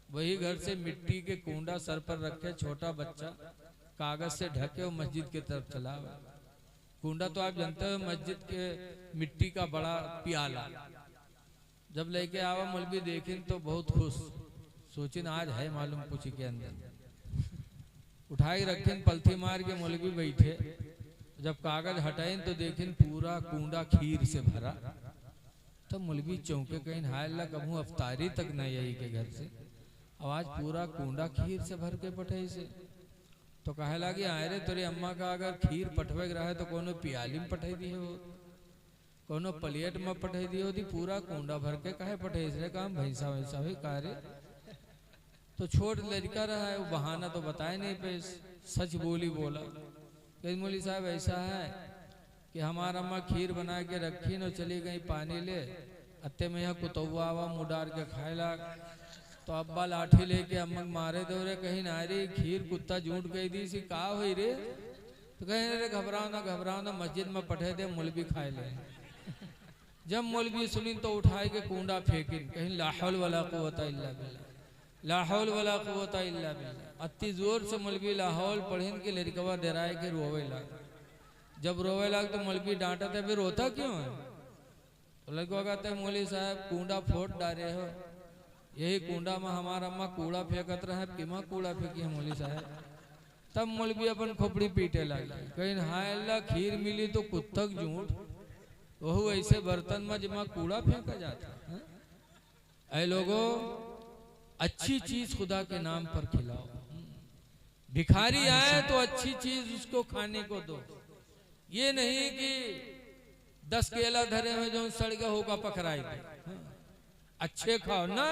वही घर से मिट्टी के कूंडा सर पर रखे छोटा बच्चा कागज से ढके वो मस्जिद की तरफ चला। कूंडा तो आप जानते हो मस्जिद के मिट्टी का बड़ा प्याला। जब लेके आवा मौलवी देखें तो बहुत खुश, सोचिन आज है मालूम कुछ के अंदर। उठाई रखिन पलथी मार के मौलवी बैठे, जब कागज हटाइन तो देखिन पूरा कूंडा खीर से भरा। तो मौलवी चौंके कहीं हाय अल्लाह कबू अफ्तारी तक नहीं आई के घर से, आवाज पूरा कूंडा खीर से भर के पठे से। तो कहे लगी आए रे तेरी अम्मा का अगर खीर पठवे रहे तो कोनो पियाली में पठे दी हो, कोनो प्लेट में पठे दी होती, पूरा कूंडा भर के कहे पठे इसने काम भैंसा वैसा हुई कार्य। तो छोट लड़का रहा है, वो बहाना तो बताए नहीं पे, सच बोली बोला कि मौली साहब ऐसा है कि हमारा अम्मा खीर बना के रखी न चली गई पानी ले, अत्ते में यहाँ कुतौआ आवा मुँह डार के खाए लाग। तो अब्बा लाठी लेके अम्मा मारे दो रे, कहीं ना रे खीर कुत्ता झूठ गई दी सी का हुई रे। तो कहीं रे घबराओ ना मस्जिद में पठे दे मौलवी खाए ले। जब मौलवी सुनी तो उठाए के कूंडा फेंकिन, कहीं ला हौल वला कुव्वता इल्ला बिल्लाह, ला हौल वला कुव्वता इल्ला बिल्लाह। अति जोर से मौलवी ला हौल पढ़िन के लड़कवा डराए के रोवे लाग। जब रोवे लाग तो मौलवी डांटा था, फिर रोता क्यों है? तो लड़का कहता है मौलवी साहब कूंडा फोड़ डाले हो, यही कूंडा में हमारा अम्मा कूड़ा फेंकत रहा है, किमा कूड़ा फेंकी है मौलवी साहब। तब मौलवी अपन खोपड़ी पीटे लगे, कहीं हाय अल्लाह खीर मिली तो कुत्तक झूठ, वह ऐसे बर्तन में जमा कूड़ा फेंका जाता है। ऐ लोगों अच्छी चीज खुदा के नाम पर खिलाओ, भिखारी आए तो अच्छी चीज उसको खाने को दो। ये नहीं कि 10 केला धरे हुए जो सड़ गया होगा पकड़ाई दे, अच्छे खाओ ना,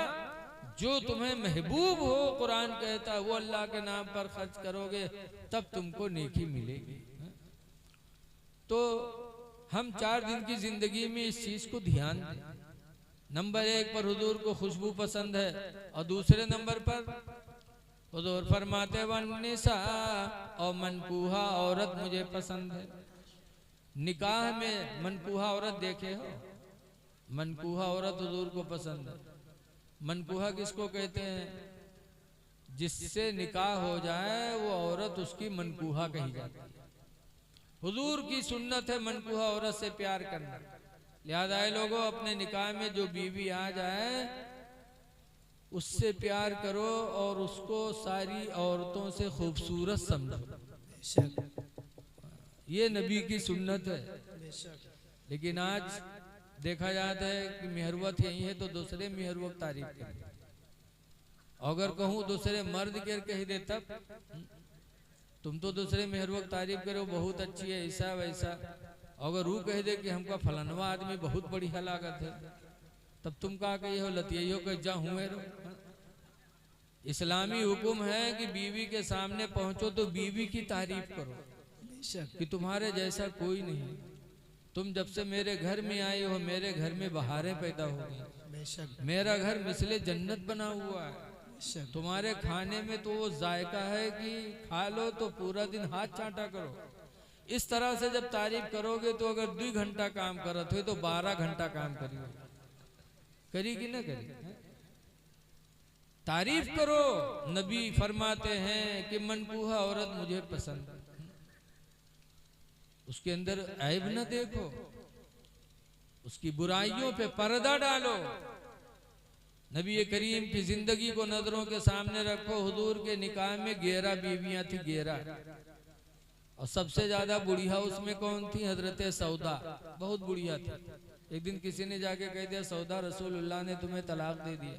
जो तुम्हें महबूब हो कुरान कहता है वो अल्लाह के नाम पर खर्च करोगे तब तुमको नेकी मिलेगी। तो हम 4 दिन की जिंदगी में इस चीज को ध्यान दें। नंबर 1 पर हुजूर को खुशबू पसंद है, और दूसरे नंबर पर हुजूर फरमाते वन्निसा, और मनकूहा औरत मुझे पसंद है। निकाह में मनकूहा औरत देखे हो? मनकूहा औरत हुजूर को पसंद है। मनकूहा किसको कहते हैं? जिससे निकाह हो जाए वो औरत उसकी मनकूहा कही जाती है। हुजूर की सुन्नत है मनकूहा औरत से प्यार करना। लिहाजा लोगों अपने निकाह में जो बीवी आ जाए उससे प्यार करो और उसको सारी औरतों से खूबसूरत समझो, ये नबी की सुन्नत है। लेकिन आज देखा जाता है कि मेहरवत यही है तो दूसरे मेहरवत तारीफ करें, अगर कहूँ दूसरे मर्द के कह दे तब तुम तो दूसरे मेहरवत तारीफ करो बहुत अच्छी है ऐसा वैसा, अगर रू कह दे कि हमका फलनवा आदमी बहुत बढ़िया लागत है तब तुम कहा कही हो लतियो के जा हुए रो। इस्लामी हुक्म है कि बीवी के सामने पहुंचो तो बीवी की तारीफ करो कि तुम्हारे जैसा कोई नहीं। तुम जब से मेरे घर में आई हो मेरे घर में बहारें पैदा हो गई, मेरा घर मिसले जन्नत बना हुआ है। तुम्हारे खाने में तो वो जायका है कि खा लो तो पूरा दिन हाथ चाटा करो। इस तरह से जब तारीफ करोगे तो अगर 2 घंटा काम करत हो तो 12 घंटा काम करिए, करेगी ना करेगी। तारीफ करो। नबी फरमाते हैं कि मनकूहा औरत मुझे पसंद, उसके अंदर ऐब न देखो, उसकी बुराइयों पे पर्दा डालो। नबी करीम की जिंदगी को नजरों के सामने रखो। हुजूर के निकाह में 11 बीवियां थी, 11, और सबसे ज्यादा बुढ़िया उसमें कौन थी? हजरत सौदा, बहुत बुढ़िया थी। एक दिन किसी ने जाके कह दिया सौदा रसूलुल्लाह ने तुम्हें तलाक दे दिया।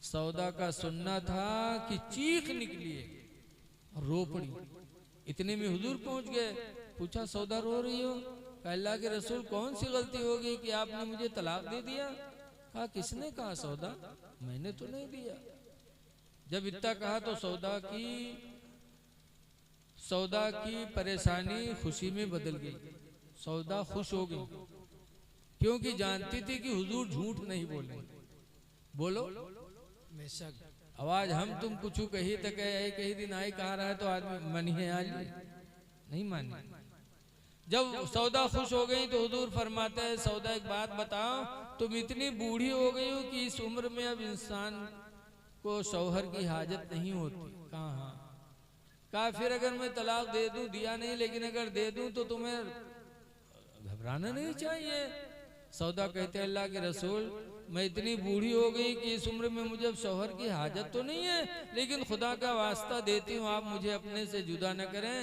सौदा का सुनना था कि चीख निकली और रो पड़ी। इतने में हुजूर पहुंच गए, पूछा सौदा रो रही हो? कहा अल्लाह के रसूल कौन सी गलती हो गई कि आपने मुझे तलाक दे दिया? कहा किसने कहा सौदा? मैंने तो नहीं दिया। जब इतना कहा तो सौदा की परेशानी खुशी में बदल गई। सौदा खुश हो गई क्योंकि जानती थी कि हुजूर झूठ नहीं बोले। बोलो आवाज हम तुम कुछ कही तो कही दिन आई कहा रहा है तो आदमी मनी है आज नहीं मानी। जब सौदा खुश हो गई तो हुजूर फरमाते हैं सौदा एक बात बताओ, तुम इतनी बूढ़ी हो गई हो कि इस उम्र में अब इंसान को शौहर की हाजत नहीं होती। कहा कहा फिर अगर मैं तलाक दे दूं, दिया नहीं लेकिन अगर दे दूं तो तुम्हें घबराना नहीं चाहिए, सौदा कहते हैं अल्लाह के रसूल, मैं इतनी बूढ़ी हो गई कि इस उम्र में मुझे अब शौहर की हाजत तो नहीं है, लेकिन खुदा का वास्ता देती हूँ आप मुझे अपने से जुदा न करें,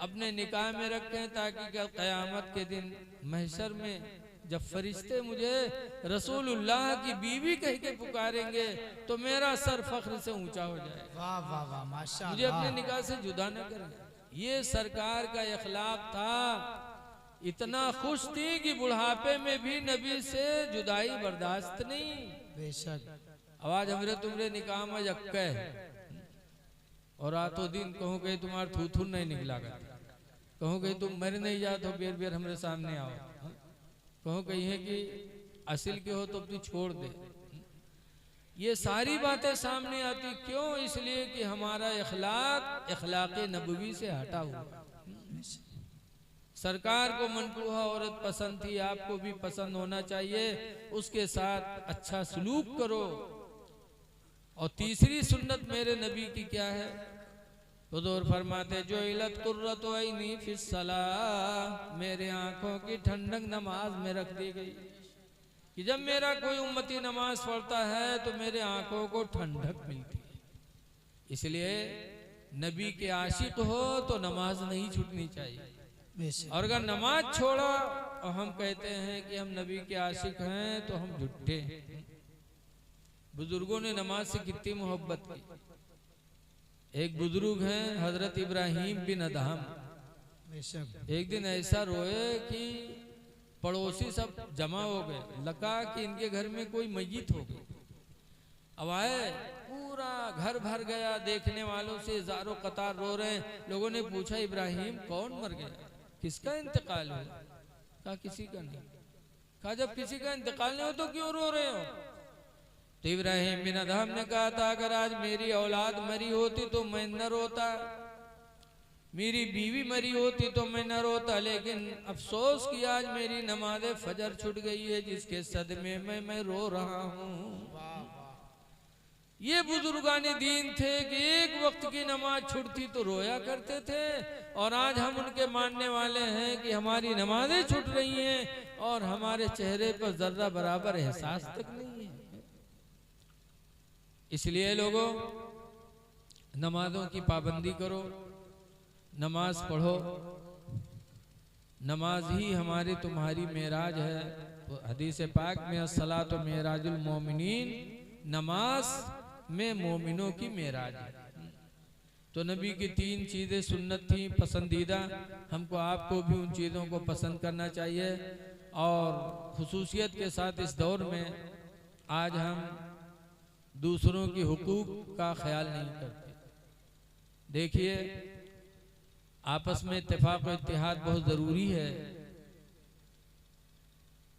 अपने निकाह में रखें, ताकि क़यामत के दिन महशर में जब फरिश्ते मुझे रसूलुल्लाह की बीवी कह के पुकारेंगे तो मेरा सर फख्र से ऊंचा हो जाए। वाह वाह वाह माशाअल्लाह। मुझे अपने निकाह से जुदा न करें। ये सरकार का इखलाक था। इतना खुश थी कि बुढ़ापे में भी नबी से जुदाई बर्दाश्त नहीं। बेशक। आवाज हमरे तुमरे निकाह में जक्के और रातों दिन कहूँ कहीं तुम्हारा थूथुर नहीं निकला कर, कहूँ कहीं तुम मर नहीं जा तो बेर बेर हमरे सामने आओ, कहूँ कहीं है कि असिल के हो तो तू छोड़ दे। ये सारी बातें सामने आती क्यों? इसलिए कि हमारा इखलाक इखलाक़े नबवी से हटा हुआ। सरकार को मनकूहा औरत पसंद थी, आपको भी पसंद होना चाहिए, उसके साथ अच्छा सलूक करो। और तीसरी सुन्नत मेरे नबी की क्या है? हुजूर फरमाते जो इलत कुर्रत ऐनी फिस्सलाह, मेरे आंखों की ठंडक नमाज में रख दी गई कि जब मेरा कोई उम्मती नमाज पढ़ता है तो मेरे आंखों को ठंडक मिलती है। इसलिए नबी के आशिक हो तो नमाज नहीं छूटनी चाहिए। और अगर नमाज छोड़ा और हम कहते हैं कि हम नबी के आशिक हैं तो हम झूठे हैं। बुजुर्गों ने नमाज से कितनी मोहब्बत की। एक बुजुर्ग हैं हजरत इब्राहिम बिन अदहम, एक दिन ऐसा रोए कि पड़ोसी सब जमा हो गए, लगा कि इनके घर में कोई मय्यत हो गई। अब आए, पूरा घर भर गया, देखने वालों से हजारों कतार रो रहे हैं। लोगों ने पूछा इब्राहिम कौन मर गया, किसका इंतकाल हुआ? कहा किसी का नहीं। कहा जब किसी का इंतकाल नहीं हो तो क्यों रो रहे हो? तो इब्राहिम बिन अदहम ने कहा था अगर आज मेरी औलाद मरी होती तो मैं न रोता, मेरी बीवी मरी होती तो मैं न रोता, लेकिन अफसोस कि आज मेरी नमाज फजर छूट गई है जिसके सदमे में मैं रो रहा हूँ। ये बुजुर्गाने दीन थे कि एक वक्त की नमाज छूटती तो रोया करते थे, और आज हम उनके मानने वाले हैं कि हमारी नमाजें छूट रही हैं और हमारे चेहरे पर जर्रा बराबर एहसास तक नहीं है। इसलिए लोगों, नमाजों की पाबंदी करो, नमाज पढ़ो। नमाज ही हमारी तुम्हारी मेराज है। तो हदीस पाक में अस्सलातु मेराजुल मोमिनीन, नमाज में मोमिनों की मेराज है। तो नबी की तीन चीजें सुन्नत थी पसंदीदा, हमको आपको भी उन चीज़ों को पसंद करना चाहिए। और खुसूसियत के साथ इस दौर में आज हम दूसरों की हुकूक का ख्याल नहीं करते। देखिए, आपस में इत्तेफाक और इत्तेहाद बहुत ज़रूरी है।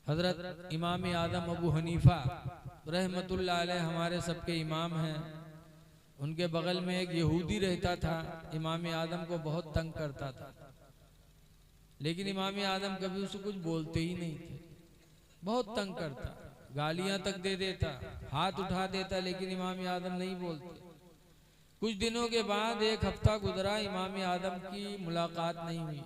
हजरत इमाम आदम अबू हनीफा रहमतुल्लाह अलैह हमारे सबके इमाम हैं। उनके बगल में एक यहूदी रहता था, इमाम आदम को बहुत तंग करता था, लेकिन इमाम आदम कभी उसे कुछ बोलते ही नहीं थे। बहुत तंग करता, गालियां तक दे देता, हाथ उठा देता, लेकिन इमाम आदम नहीं बोलते। कुछ दिनों के बाद एक हफ्ता गुजरा, इमाम आदम की मुलाकात नहीं हुई।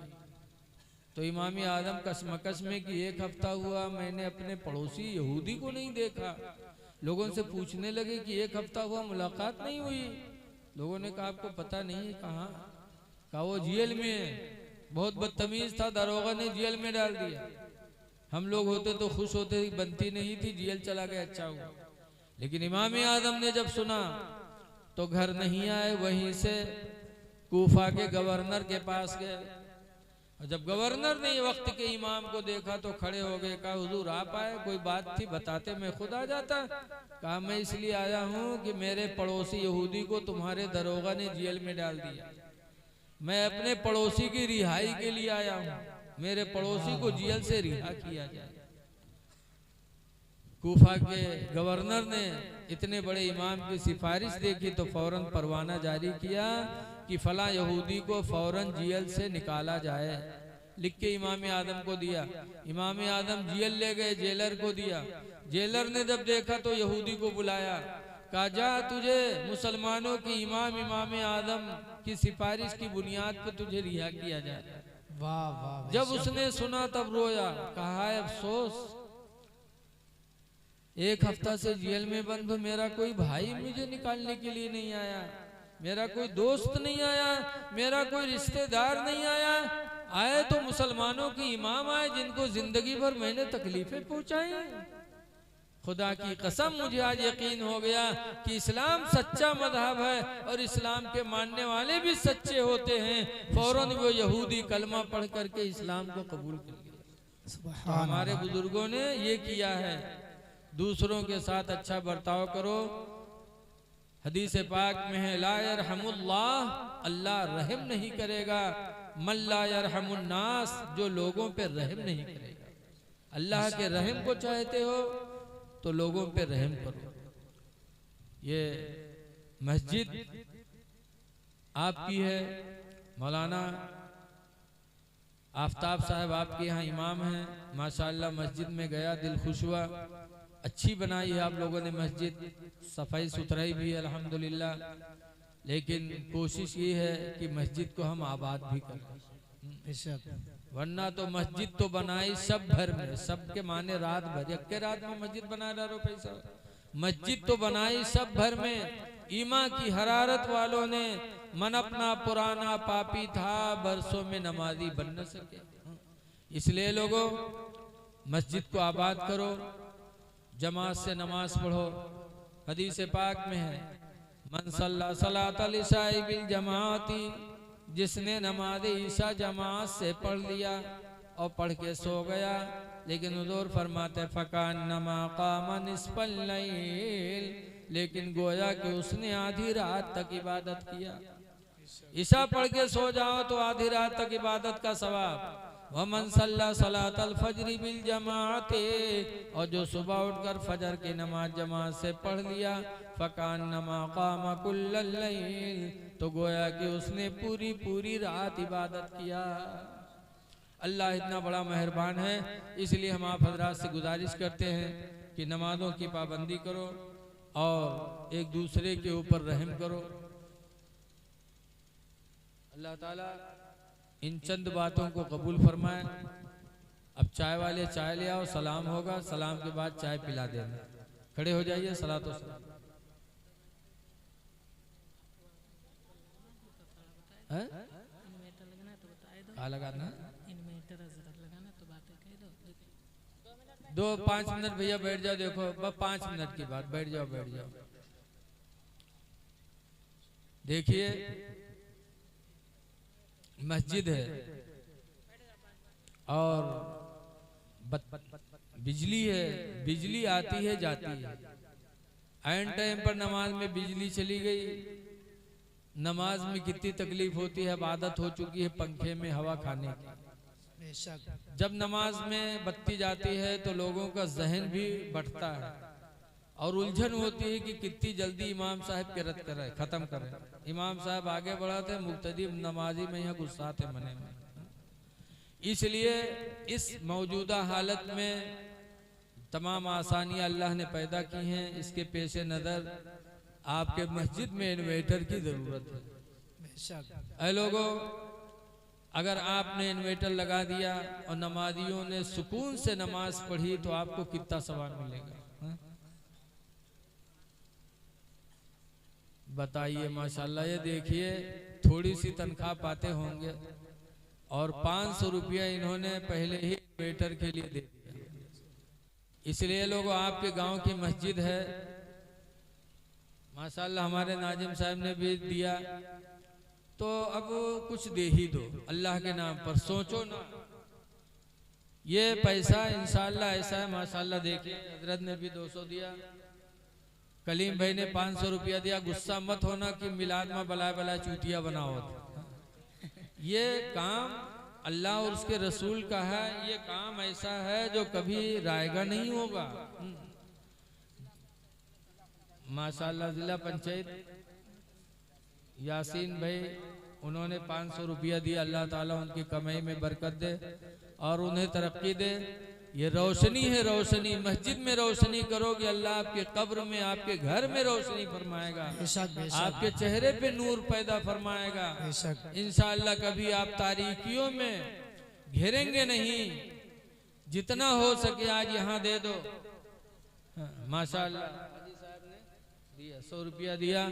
तो इमाम आदम कसमकस में कि एक हफ्ता हुआ मैंने अपने पड़ोसी यहूदी को नहीं देखा। लोगों से पूछने लगे कि एक हफ्ता हुआ मुलाकात नहीं हुई। लोगों ने कहा आपको पता नहीं है कहाँ? कहा वो जेल में है, बहुत बदतमीज था, दरोगा ने जेल में डाल दिया। हम लोग होते तो खुश होते, बनती नहीं थी, जेल चला गया, अच्छा हुआ। लेकिन इमाम आदम ने जब सुना तो घर नहीं आए, वहीं से कूफा के गवर्नर के पास गए। और जब गवर्नर ने वक्त के इमाम को देखा तो खड़े हो गए। कहा हुजूर आप आए, कोई बात थी बताते मैं खुद आ जाता। कहा मैं इसलिए आया हूँ कि मेरे पड़ोसी यहूदी को तुम्हारे दरोगा ने जेल में डाल दिया। मैं अपने पड़ोसी की रिहाई के लिए आया हूँ, मेरे पड़ोसी को जेल से रिहा किया जाए। कूफा के गवर्नर ने इतने बड़े इमाम की सिफारिश देखी तो फौरन परवाना जारी किया कि फला यहूदी को फौरन जेल से निकाला जाए। लिख के इमाम आदम को दिया। इमाम आदम जेल ले गए, जेलर को दिया। जेलर ने जब देखा तो यहूदी को बुलाया, कहा जा तुझे मुसलमानों की इमाम आदम की सिफारिश की बुनियाद पर तुझे रिहा किया जाए। वाह वाह। जब उसने सुना तब रोया, कहा अफसोस एक हफ्ता से जेल में बंद हूँ, मेरा कोई भाई मुझे निकालने के लिए नहीं आया, मेरा कोई दोस्त नहीं आया, मेरा कोई रिश्तेदार नहीं आया। आए तो मुसलमानों के इमाम आए जिनको जिंदगी भर मैंने तकलीफें पहुंचाई। खुदा की कसम मुझे आज यकीन हो गया कि इस्लाम सच्चा मजहब है और इस्लाम के मानने वाले भी सच्चे होते हैं। फौरन वो यहूदी कलमा पढ़ करके इस्लाम को कबूल कर लिया। तो हमारे बुजुर्गों ने ये किया है। दूसरों के साथ अच्छा बर्ताव करो। हदीस पाक में है, ला यरहमुल्लाह, अल्लाह रहम नहीं करेगा, मल्ला यरहमुन्नास, जो लोगों पे रहम नहीं करेगा। अल्लाह के रहम को चाहते हो तो लोगों पे रहम करो। ये मस्जिद आपकी है, मौलाना आफ्ताब साहब आपके यहाँ इमाम हैं। माशाअल्लाह मस्जिद में गया, दिल खुश हुआ। अच्छी बनाई है आप लोगों ने मस्जिद, सफाई सुथराई भी है अल्हम्दुलिल्लाह। लेकिन कोशिश ये है कि मस्जिद को हम आबाद भी करें, वरना तो मस्जिद तो बनाई सब भर में, सबके माने रात भर, एक के रात में मस्जिद बना रहा पैसा। मस्जिद तो बनाई सब भर में। ईमा की हरारत वालों ने मन अपना पुराना पापी था, बरसों में नमाजी बन न सके। इसलिए लोगों मस्जिद को आबाद करो, जमात से नमाज पढ़ो। हदीस पाक में है, मन सल्ला सलातल ईशाई बिल जमाती, जिसने नमाज ईशा जमात से पढ़ लिया और पढ़ के सो गया, लेकिन हुजूर फरमाते फकान नमा कामा निस्फल लैल, लेकिन गोया कि उसने आधी रात तक इबादत किया। ईशा पढ़ के सो जाओ तो आधी रात तक इबादत का सवाब। वमन सल्ला सलातल फजरी बिल जमाते, और जो सुबह उठकर फजर की नमाज जमात से पढ़ लिया, फकान नमा कामा कुल्लल लैल, तो गोया कि उसने पूरी पूरी रात इबादत किया। अल्लाह इतना बड़ा मेहरबान है, इसलिए हम आप हजरात से गुजारिश करते हैं कि नमाजों की पाबंदी करो और एक दूसरे के ऊपर रहम करो। अल्लाह ताला इन चंद बातों को कबूल फरमाए। अब चाय वाले चाय ले आओ, सलाम होगा, सलाम के बाद चाय पिला देना। खड़े हो जाइए, सलातो सलाम। क्या लगाना? 2-5 मिनट भैया बैठ जाओ। देखो बस 5 मिनट की बात, बैठ जाओ बैठ जाओ। देखिए मस्जिद है और बिजली है, बिजली आती है जाती है। ऐन टाइम पर नमाज में बिजली चली गई। नमाज में कितनी तकलीफ होती है, अब आदत हो चुकी है पंखे में हवा खाने की। जब नमाज में बत्ती जाती है तो लोगों का जहन भी बढ़ता है और उलझन होती है कि कितनी जल्दी इमाम साहब के रद्द करें, खत्म करें। इमाम साहब आगे बढ़ाते, मुक्तदी नमाजी में यहाँ गुस्सा थे मने में। इसलिए इस मौजूदा हालत में तमाम आसानियां अल्लाह ने पैदा की हैं। इसके पेश नज़र आपके मस्जिद में इन्वर्टर की जरूरत है। ऐ लोगों, अगर आपने इन्वर्टर लगा दिया और नमाजियों ने सुकून से नमाज पढ़ी तो आपको कितना सवाब मिलेगा, बताइए। माशाल्लाह, ये देखिए थोड़ी सी तनख्वाह पाते होंगे और 500 रुपया इन्होंने पहले ही इन्वर्टर के लिए दे दिया। इसलिए लोगों, आपके गांव की मस्जिद है माशाल्लाह, हमारे नाजिम साहब ने भी दिया, तो अब कुछ दे ही दो अल्लाह के नाम पर। सोचो ना, ये पैसा इंशाल्लाह ऐसा है माशाल्लाह। देखिए हजरत ने भी 200 दिया, कलीम भाई ने 500 रुपया दिया। गुस्सा मत होना कि मिलाद में बला बला चूतिया बनाओ। ये काम अल्लाह और उसके रसूल का है। ये काम ऐसा है जो कभी रायगा नहीं होगा। माशाल्लाह जिला पंचायत यासीन भाई, उन्होंने 500 रुपया दिया। अल्लाह ताला उनकी कमाई में बरकत दे और उन्हें तरक्की दे। ये रोशनी है, रोशनी। मस्जिद में रोशनी करोगे, अल्लाह आपके कब्र में, आपके घर में रोशनी फरमाएगा, आपके चेहरे पे नूर पैदा फरमाएगा। इंशाअल्लाह कभी आप तारीकियों में घेरेंगे नहीं। जितना हो सके आज यहाँ दे दो। हाँ, माशाअल्लाह हाजी साहब ने दिया 100 रुपया दिया।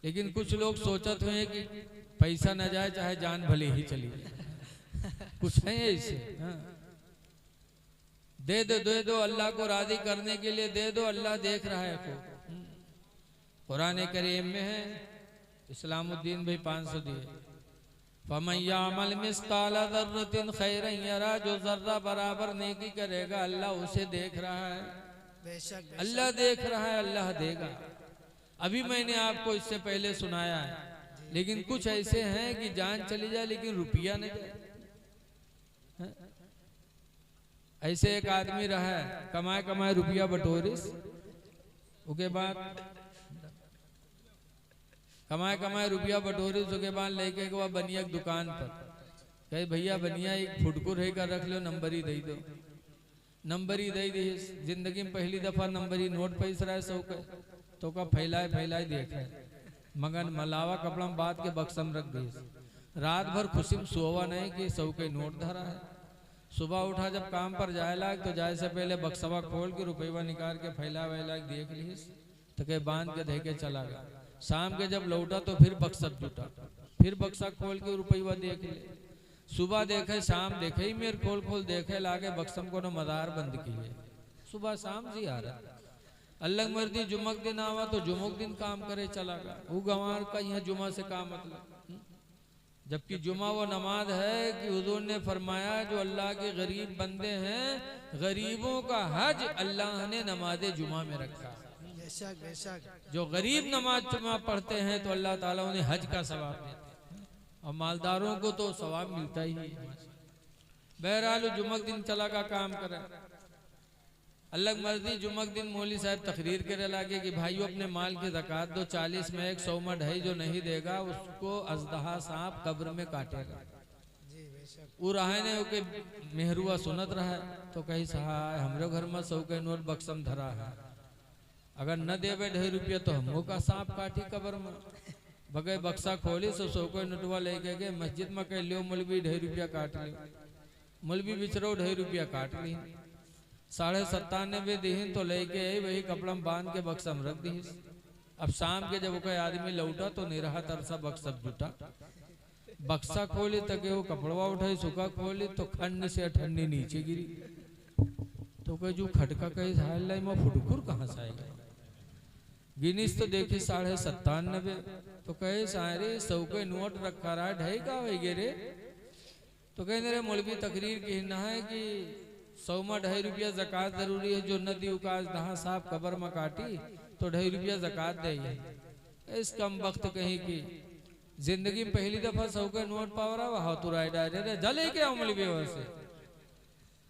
लेकिन कुछ लोग सोचते हुए कि पैसा न जाए चाहे जान भले ही चली जाए, कुछ नहीं है ऐसे। हाँ। दे दो अल्लाह को राजी करने के लिए दे दो, अल्लाह देख रहा है को। कुरान करीम में है, इस्लामुद्दीन भाई 500 दिए। फमन यामल मिस्काल ज़र्रतिन खैरन यरा, जो जर्रा बराबर नेकी करेगा अल्लाह उसे देख रहा है। बेशक अल्लाह देख रहा है, अल्लाह देगा। अभी मैंने आपको इससे पहले सुनाया है। लेकिन कुछ ऐसे हैं कि जान चली जाए लेकिन रुपया नहीं जाए। ऐसे एक आदमी रहा है, कमाए रुपया बटोरिस, उसके बाद कमाए रुपया बटोरिस, उसके बाद लेके गया बनिया की दुकान पर। कहे भैया बनिया एक फुटकुर है कर रख लो, नंबर ही दे दो। नंबर ही दे दी। जिंदगी में पहली दफा नंबर ही नोट पैस रहा है 100 का, तो का फैलाए देख रहे मगन मलावा कपड़ा में बात के बक्सम रख दी। रात भर खुशी में सोवा नहीं कि 100 के नोट धरा है। सुबह उठा जब काम पर जाए लाग तो जाए से पहले बक्सवा खोल के रुपया निकाल के फैला देख लीस, तो कहे बांध के दे के चला गया। शाम के जब लौटा तो फिर बक्सा जुटा, फिर बक्सा खोल के रुपया देख ले। सुबह देखे शाम देखे ही मेरे खोल देखे लागे बक्सम को मदार बंद किए। सुबह शाम जी आ रहा, अल्लाह मर्दी जुमक दिन आवा तो जुमक दिन काम करे चला गया। वो गंवार का यहाँ जुमा से काम मतलब, जबकि जुमा वो नमाज है कि हुजूर ने फरमाया जो अल्लाह के गरीब बंदे हैं, गरीबों का हज अल्लाह ने नमाज जुमा में रखा। बेशक बेशक जो गरीब नमाज जुमा पढ़ते हैं तो अल्लाह ताला उन्हें हज का सवाब देते हैं, और मालदारों को तो सवाब मिलता ही है। बहरहाल जुमक दिन चला का काम करे। अलग मर्जी जुमक दिन मौली साहब तकरीर करे लागे कि भाइयों अपने माल की ज़कात दो, 40 में 100 में 2.5 जो नहीं देगा उसको अजदहा सांप कब्र में काटेगा। वो रहने के मेहरुआ सुनत रहा है तो कही सहाय हमरे घर में 100 के नोट बक्सम धरा है, अगर न देवे 2.5 रुपया तो हमको का सांप काटी कब्र में। बगैर बक्सा खोली सो 100 के नोटवा लेके गए मस्जिद में कह लियो मौलवी 2.5 रुपया काट लियो। मौलवी बिचरो 2.5 रुपया काट ली। 97.5 दीन तो लेके आई, वही कपड़ा में बांध के बक्सा में रख दी। अब शाम के जब कोई आदमी लौटा तो निराहा तरसा बक्सा जुटा। बक्सा खोली तक वो कपड़वा उठाई, सुखा खोली तो खंड से ठंडी नीचे गिरी। तो कहे जो खटका कही हाल में फुटकुर कहाँ से आएगा। गिनीस तो देखी 97.5, तो कहे सारे 100 के नोट रखा रहा 2.5 का हो रे। तो कहे रे मौलवी तकरीर की ना है कि 100 में 2.5 रुपया ज़कात जरूरी है, जो नदी उकाज दहा साहब कबर में काटी तो 2.5 रुपया ज़कात दे। इस कम वक्त कहीं की जिंदगी में पहली दफा 100 के नोट पाव रहा वहा तो राय डायरे जले के अमल से।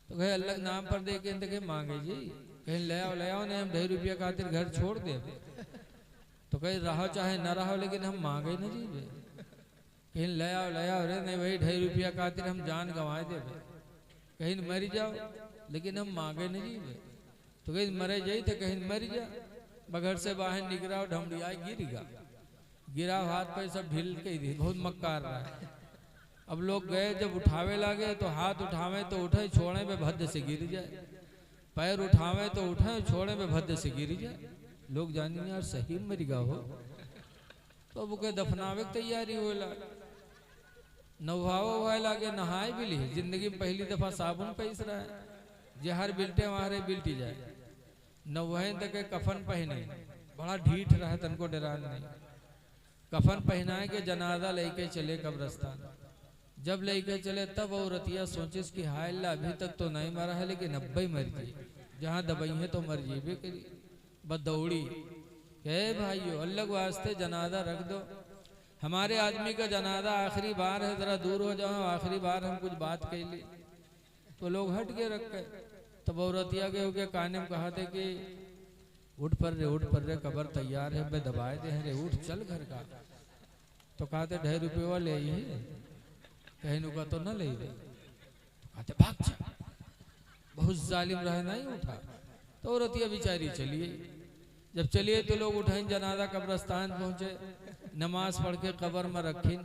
तो कहे अल्लाह नाम पर दे के मांगे जी, कहीं ले आओ ने हम 2.5 रुपया खातिर घर छोड़ दे। तो कहीं रहो चाहे न रहो लेकिन हम मांगे न जी, कहीं ले आओ रे नहीं भाई 2.5 रुपया खातिर हम जान गंवाए दे, कहीं मर जाओ लेकिन हम मांगे नहीं जी। तो कहीं मरे जाई तो कहीं मर जा, बगैर से बाहर निकला ढमड़िया गिरा हाथ पे सब ढील के दी, बहुत मक्कार रहा है। अब लोग गए जब उठावे लागे तो हाथ उठावे तो उठे छोड़े में भद्द से गिर जाए, पैर उठावे तो उठे छोड़े में भद्द से गिर जाए। लोग जानी यार सही मर गया हो। तो अब के दफनावे की तैयारी हो नहाओ लागे नहाए भी ली। जिंदगी में पहली दफा साबुन पैस रहा है, जहर बिल्टे वहां बिल्टी जाए। नवहे तक कफन पहने, बड़ा ढीठ रहा तनको डरान नहीं। कफन पहनाए के जनाजा लेके चले कब्रस्तान। जब लेके चले तब औरतिया सोचिस कि हाय अल्लाह अभी तक तो नहीं मरा है लेकिन अब ही मर गई, जहाँ दबाई है तो मर जीबे करी। बस दौड़ी कहे भाइयों अल्लाह के वास्ते जनाजा रख दो, हमारे आदमी का जनाजा आखिरी बार है, जरा दूर हो जाओ, आखिरी बार हम कुछ बात कह ली। तो लोग हट के रख गए। तब औरतिया के हो गया काने में कहा थे कि उठ पर रे कबर तैयार है, बे दबाए दे रे उठ चल घर का। तो कहते 2.5 रुपये ले ही कहीं नुका तो न ले दे, कहते भाग जा, बहुत जालिम रहे नहीं उठा। तो औरतिया बेचारी चलिए। जब चलिए तो लोग उठाए जनाजा कब्रस्तान पहुंचे, नमाज पढ़ के कब्र में रखी,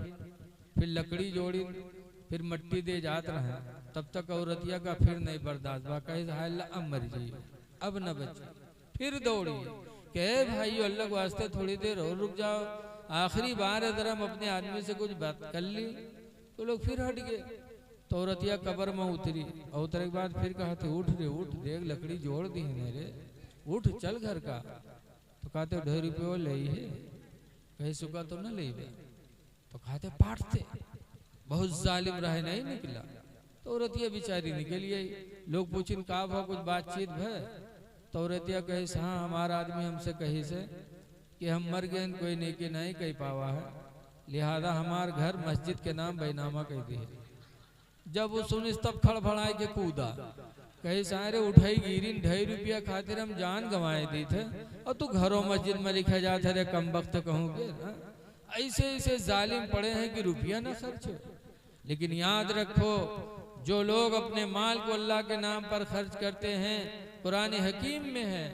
फिर लकड़ी जोड़ी, फिर मट्टी दे जात रहे। तब तक औरतिया का फिर नहीं बर्दाश्त बा, कहे हाय अल्लाह अब मर जाइए। अब न बची। फिर दौड़ी कि भाई अल्लाह के वास्ते थोड़ी देर और रुक जाओ, आखिरी बार है, जरा हम अपने आदमी से कुछ बात कर ली। तो लोग फिर हट गए। तो औरतिया कब्र में उतरी और उतरने के बाद फिर कहा थे उठ रे उठ, देख लकड़ी जोड़ दी है रे, उठ चल घर का। तो कहते 2 रुपये ले है, कहीं सुखा तो न ले। तो कहते पाटते, बहुत जालिम रहे नहीं निकला। तो औरतिया बेचारी निकल गई। लोग पूछिन का भा कुछ बातचीत भय। तो औरतिया कही हाँ हमारा आदमी हमसे कही से कि हम मर गए, कोई नेकी नहीं कही पावा है, लिहाजा हमार घर मस्जिद के नाम बैनामा कह दी है। जब वो सुनिस तब खड़फड़ाए के कूदा, कही सारे उठाई गिरी 2 रुपया खातिर हम जान गंवाए दी थे, और तू घरों मस्जिद में लिखा जाता रे कम वक्त कहूँगे। ऐसे ऐसे जालिम पड़े हैं कि रुपया ना खर्च हो। लेकिन याद रखो, जो लोग अपने माल को अल्लाह के नाम पर खर्च करते हैं, कुरान हकीम में है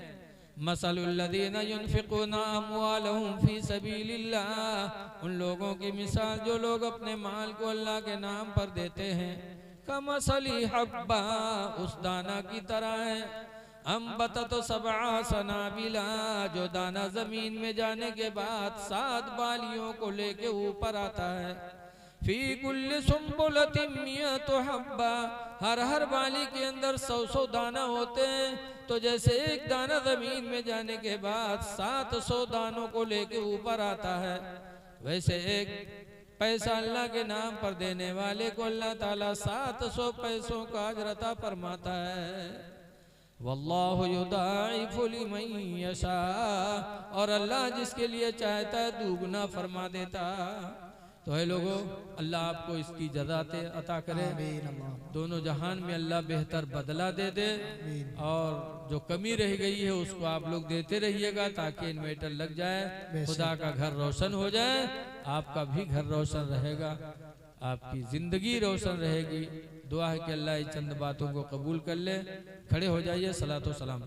मसलुल्लज़ीना युनफ़िक़ूना अम्वालहुम फ़ी सबीलिल्लाह, उन लोगों की मिसाल जो लोग अपने माल को अल्लाह के नाम पर देते हैं, कमसली हब्बा, उस दाना की तरह है, अम्बतत सबअ सनाबिला, जो दाना जमीन में जाने के बाद 7 बालियों को लेके ऊपर आता है, फी कुल्ली सुम्बुलतिन मियतु हब्बा, हर बाली के अंदर 100 दाना होते हैं। तो जैसे एक दाना जमीन में जाने के बाद 700 दानों को लेके ऊपर आता है, वैसे एक पैसा अल्लाह के नाम पर देने वाले को अल्लाह ताला 700 पैसों का अजर अता फरमाता है। वल्लाहु युदाइफु लिमन यशा, और अल्लाह जिसके लिए चाहता है दुगना फरमा देता। तो है लोगों, अल्लाह आपको इसकी जज़ाते अता करे, दोनों जहान में अल्लाह बेहतर बदला दे दे, और जो कमी रह गई है उसको आप लोग देते रहिएगा ताकि इन्वर्टर लग जाए, खुदा का घर रोशन हो जाए, आपका भी घर रोशन रहेगा, आपकी जिंदगी रोशन रहेगी। दुआ है कि अल्लाह चंद बातों को कबूल कर ले। खड़े हो जाइए, सलातो सलाम।